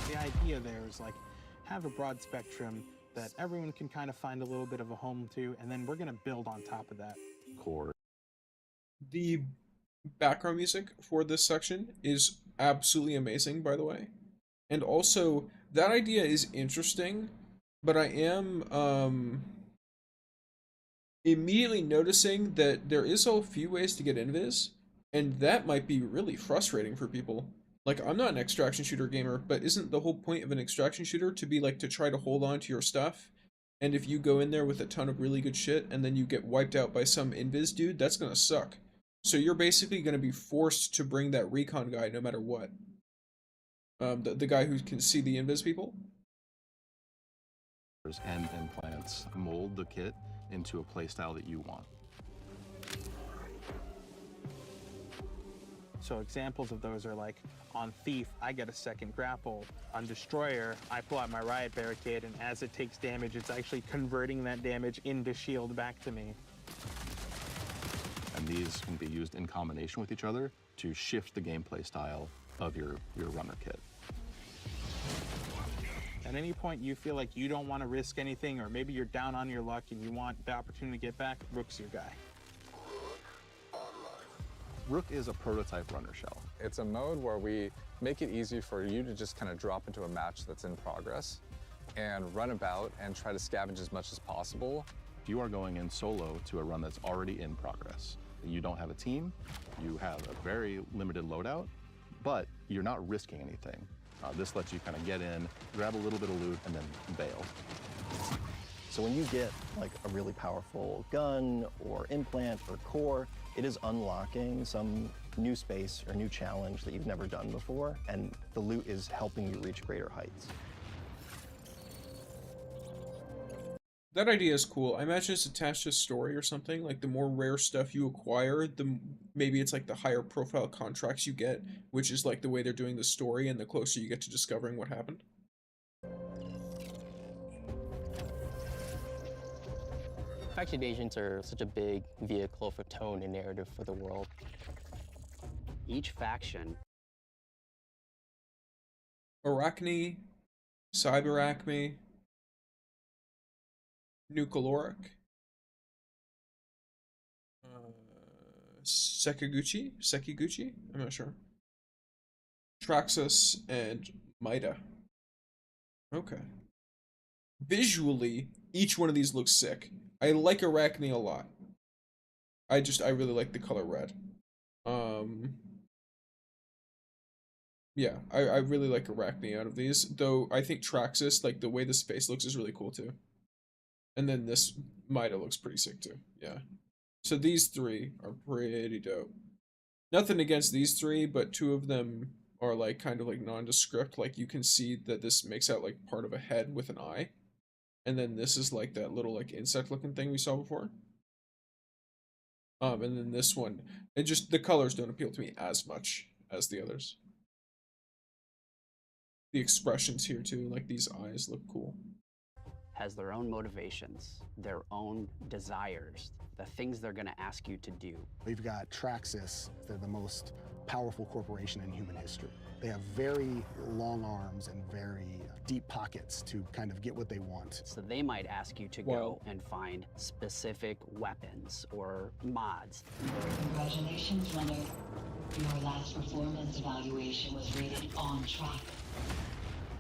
The idea there is like, have a broad spectrum that everyone can kind of find a little bit of a home to, and then we're gonna build on top of that. Core. The background music for this section is absolutely amazing, by the way. And also, that idea is interesting, but I am immediately noticing that there is a few ways to get invis, and that might be really frustrating for people. Like, I'm not an extraction shooter gamer, but isn't the whole point of an extraction shooter to be like to try to hold on to your stuff? And if you go in there with a ton of really good shit and then you get wiped out by some invis dude, that's gonna suck. So you're basically gonna be forced to bring that recon guy no matter what. The guy who can see the invis people. And implants mold the kit into a playstyle that you want. So examples of those are like, on Thief, I get a second grapple. On Destroyer, I pull out my Riot Barricade, and as it takes damage, it's actually converting that damage into shield back to me. And these can be used in combination with each other to shift the gameplay style of your runner kit. At any point you feel like you don't want to risk anything, or maybe you're down on your luck and you want the opportunity to get back, Rook's your guy. Rook is a prototype runner shell. It's a mode where we make it easy for you to just kind of drop into a match that's in progress and run about and try to scavenge as much as possible. If you are going in solo to a run that's already in progress, you don't have a team, you have a very limited loadout, but you're not risking anything. This lets you kind of get in, grab a little bit of loot, and then bail. So when you get like a really powerful gun or implant or core, it is unlocking some new space or new challenge that you've never done before, and the loot is helping you reach greater heights. That idea is cool. I imagine it's attached to a story or something. Like, the more rare stuff you acquire, maybe it's like the higher profile contracts you get, which is like the way they're doing the story, and the closer you get to discovering what happened. Faction agents are such a big vehicle for tone and narrative for the world. Each faction. Arachne, Cyberacme, Nucleoric, Sekiguchi? I'm not sure. Traxxas, and Mida. Okay. Visually, each one of these looks sick. I like Arachne a lot. I really like the color red. Yeah, I really like Arachne out of these, though I think Traxxas, like the way this face looks, is really cool too. And then this Mida looks pretty sick too. Yeah. So these three are pretty dope. Nothing against these three, but two of them are like kind of like nondescript. Like, you can see that this makes out like part of a head with an eye. And then this is like that little like insect looking thing we saw before. And then this one, and just the colors don't appeal to me as much as the others. The expressions here too, like these eyes look cool. Has their own motivations, their own desires, the things they're going to ask you to do. We've got Traxxas. They're the most powerful corporation in human history. They have very long arms and very deep pockets to kind of get what they want. So they might ask you to go and find specific weapons or mods. Congratulations, runner. Your last performance evaluation was rated on track.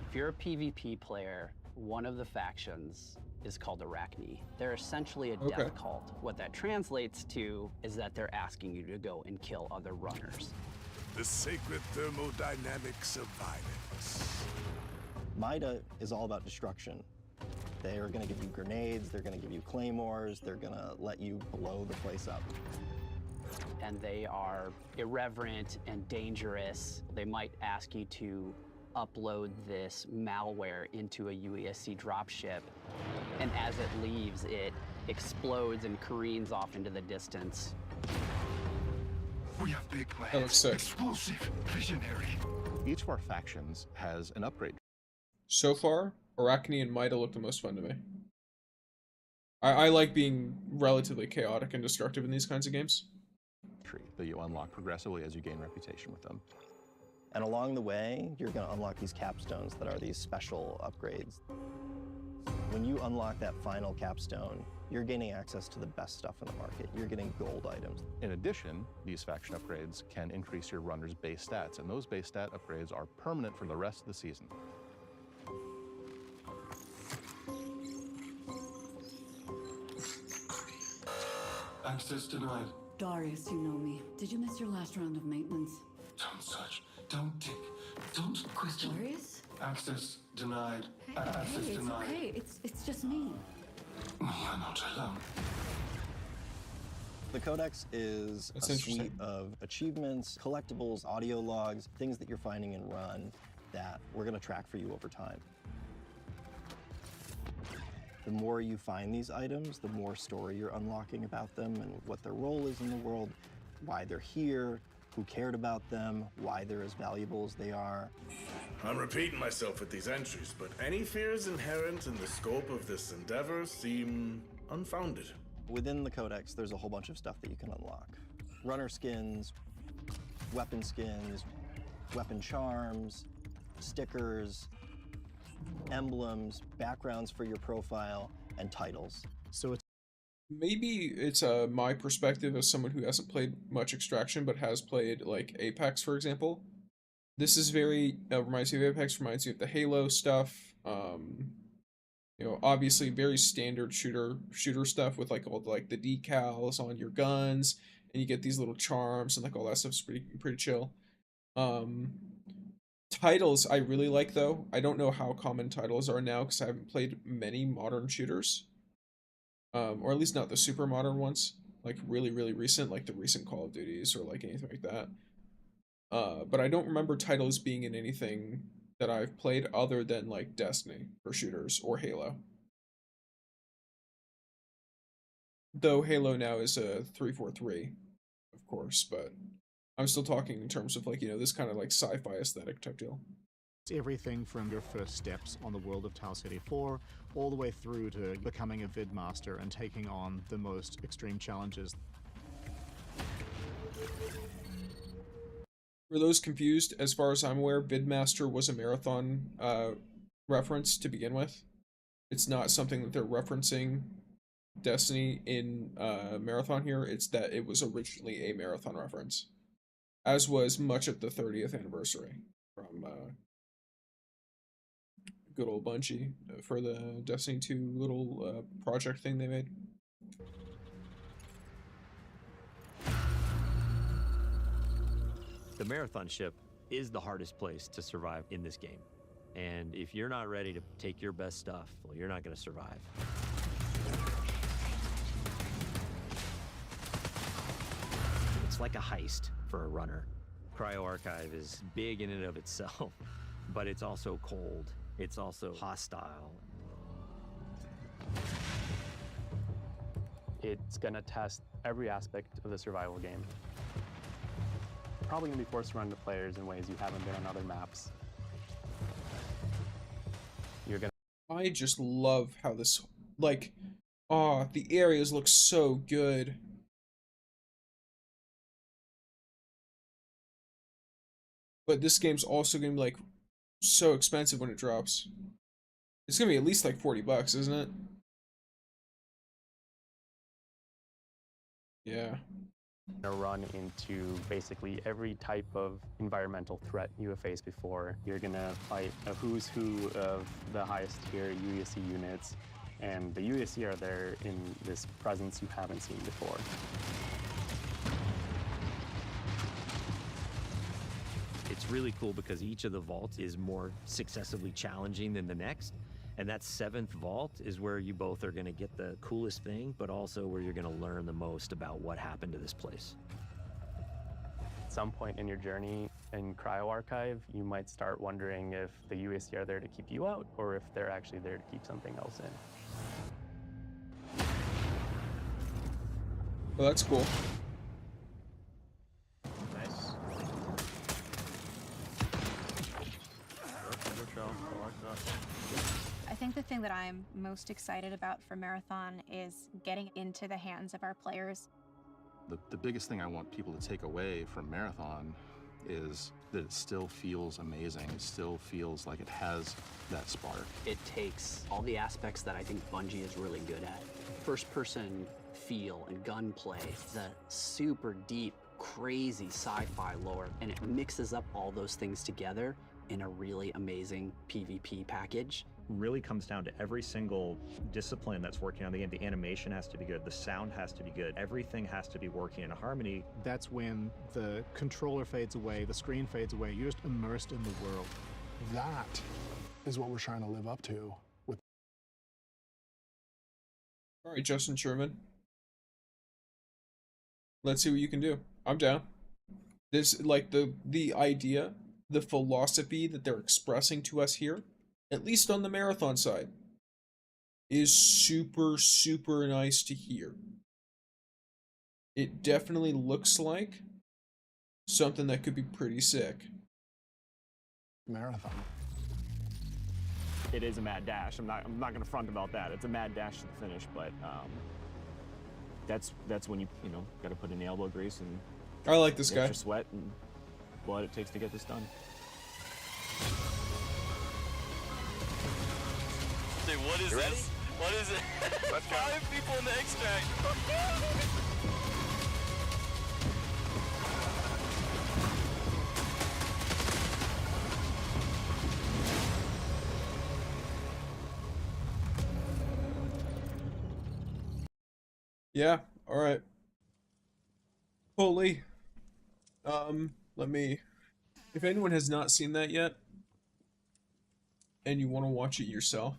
If you're a PvP player, one of the factions is called Arachne. They're essentially a death cult. What that translates to is that they're asking you to go and kill other runners. The sacred thermodynamics of violence. Mida is all about destruction. They are going to give you grenades, they're going to give you claymores, they're going to let you blow the place up. And they are irreverent and dangerous. They might ask you to upload this malware into a UESC dropship, and as it leaves, it explodes and careens off into the distance. We have big plans. That looks sick. Explosive, visionary. Each of our factions has an upgrade. So far, Arachne and Mida look the most fun to me. I like being relatively chaotic and destructive in these kinds of games. Tree that you unlock progressively as you gain reputation with them. And along the way, you're going to unlock these capstones that are these special upgrades. When you unlock that final capstone, you're gaining access to the best stuff in the market. You're getting gold items. In addition, these faction upgrades can increase your runner's base stats, and those base stat upgrades are permanent for the rest of the season. Access denied. Darius, you know me. Did you miss your last round of maintenance? Don't search. Don't dig. Don't question. Darius? Access denied. Hey, Access it's denied. okay. It's just me. You're not alone. The Codex is That's a interesting. suite of achievements, collectibles, audio logs, things that you're finding in Run that we're going to track for you over time. The more you find these items, the more story you're unlocking about them and what their role is in the world, why they're here, who cared about them, why they're as valuable as they are. I'm repeating myself with these entries, but any fears inherent in the scope of this endeavor seem unfounded. Within the Codex, there's a whole bunch of stuff that you can unlock. Runner skins, weapon charms, stickers, emblems, backgrounds for your profile, and titles. So it's Maybe it's my perspective as someone who hasn't played much Extraction but has played like Apex, for example. This is very reminds me of Apex, reminds me of the Halo stuff. You know, obviously very standard shooter stuff with like all the decals on your guns, and you get these little charms and like all that stuff's pretty chill. Titles I really like though. I don't know how common titles are now because I haven't played many modern shooters. Or at least not the super modern ones, like really recent, like the recent Call of Duties or like anything like that. But I don't remember titles being in anything that I've played other than like Destiny for shooters or Halo. Though Halo now is a 343, of course, but I'm still talking in terms of like, you know, this kind of like sci-fi aesthetic type deal. It's everything from your first steps on the world of Tau City 4 all the way through to becoming a Vidmaster and taking on the most extreme challenges. For those confused, as far as I'm aware, Vidmaster was a Marathon reference to begin with. It's not something that they're referencing Destiny in Marathon here. It's that it was originally a Marathon reference, as was much of the 30th anniversary from good old Bungie for the Destiny 2 little project thing they made. The Marathon ship is the hardest place to survive in this game. And if you're not ready to take your best stuff, well, you're not going to survive. It's like a heist for a runner. Cryo Archive is big in and of itself, but it's also cold. It's also hostile. It's gonna test every aspect of the survival game. Probably gonna be forced to run to players in ways you haven't been on other maps. You're gonna. I just love how this, like, oh, the areas look so good. But this game's also gonna be like so expensive when it drops. It's gonna be at least like $40, isn't it? Yeah. Run into basically every type of environmental threat you have faced before. You're gonna fight a who's who of the highest tier UESC units, and the UESC are there in this presence you haven't seen before. It's really cool because each of the vaults is more successively challenging than the next. And that 7th vault is where you both are going to get the coolest thing, but also where you're going to learn the most about what happened to this place. At some point in your journey in Cryo Archive, you might start wondering if the UAC are there to keep you out or if they're actually there to keep something else in. Well, that's cool. Nice. I think the thing that I'm most excited about for Marathon is getting into the hands of our players. The biggest thing I want people to take away from Marathon is that it still feels amazing. It still feels like it has that spark. It takes all the aspects that I think Bungie is really good at. First-person feel and gunplay, the super deep, crazy sci-fi lore, and it mixes up all those things together in a really amazing PvP package. Really comes down to every single discipline that's working on the game. The animation has to be good, the sound has to be good, everything has to be working in harmony. That's when the controller fades away, the screen fades away, you're just immersed in the world. That is what we're trying to live up to. All right, Justin Sherman. Let's see what you can do. I'm down. This, like, the idea, the philosophy that they're expressing to us here, at least on the Marathon side, is super, super nice to hear. It definitely looks like something that could be pretty sick. Marathon. It is a mad dash. I'm not going to front about that. It's a mad dash to the finish, but that's when you got to put in the elbow grease and I like this guy. Extra sweat and blood it takes to get this done. Dude, what is this? What is it? 5 people in the extract. Yeah, alright. Holy. Let me... If anyone has not seen that yet, and you want to watch it yourself,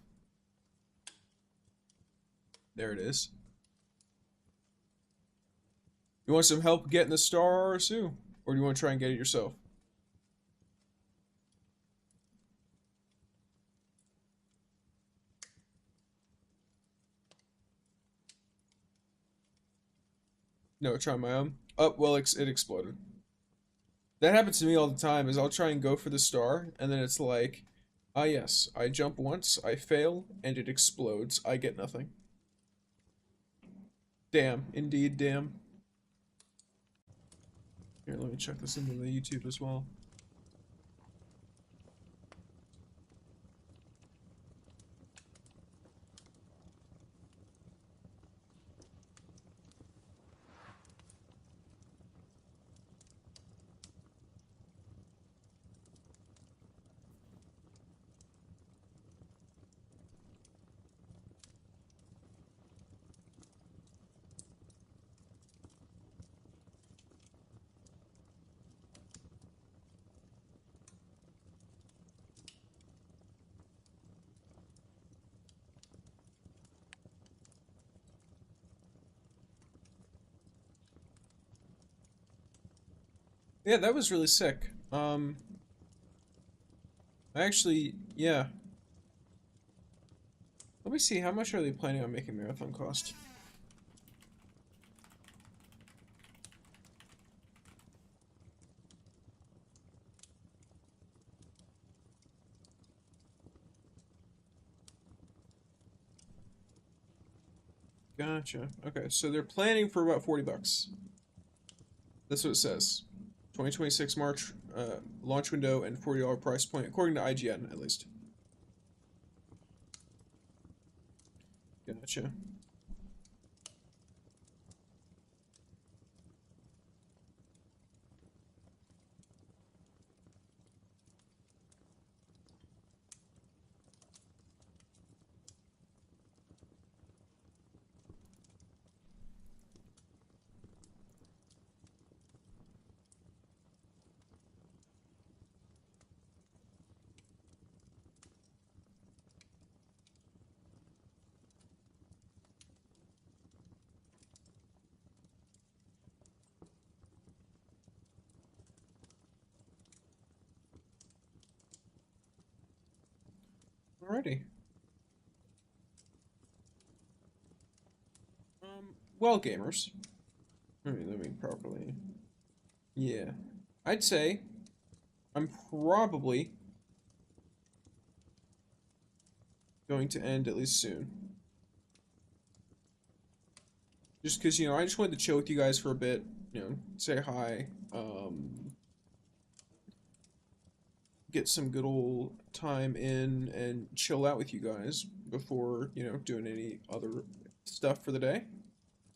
there it is. You want some help getting the star, Sue? Or do you want to try and get it yourself? No, try my own. Oh, well, it exploded. That happens to me all the time, is I'll try and go for the star, and then it's like, ah yes, I jump once, I fail, and it explodes. I get nothing. Damn, indeed, damn. Here, let me check this into the YouTube as well. Yeah, that was really sick. Actually, yeah. Let me see, how much are they planning on making Marathon cost? Gotcha. Okay, so they're planning for about 40 bucks. That's what it says. 2026 March launch window and $40 price point, according to IGN, at least. Gotcha. Alrighty. Well, gamers. Let me properly. Yeah. I'd say I'm probably going to end at least soon. Just because, you know, I just wanted to chill with you guys for a bit, you know, say hi, get some good old time in and chill out with you guys before, you know, doing any other stuff for the day.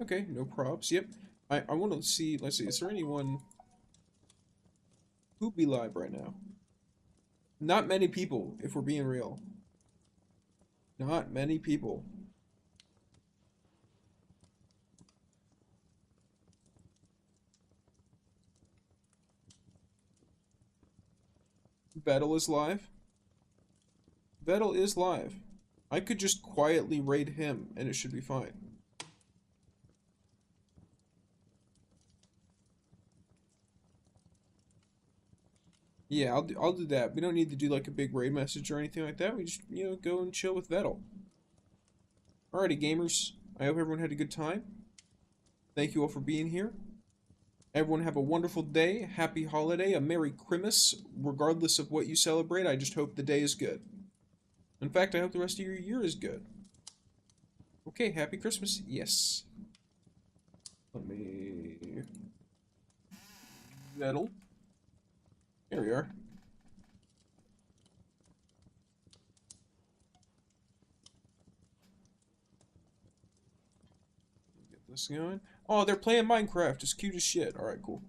Okay, no props. Yep. I want to see, let's see, is there anyone who'd be live right now? Not many people, if we're being real. Not many people. Vettel is live. Vettel is live. I could just quietly raid him and it should be fine. Yeah, I'll do that. We don't need to do like a big raid message or anything like that. We just, you know, go and chill with Vettel. Alrighty, gamers. I hope everyone had a good time. Thank you all for being here. Everyone have a wonderful day, happy holiday, a Merry Christmas, regardless of what you celebrate. I just hope the day is good. In fact, I hope the rest of your year is good. Okay, happy Christmas. Yes. Let me... Vettel. Here we are. Get this going. Oh, they're playing Minecraft. It's cute as shit. Alright, cool.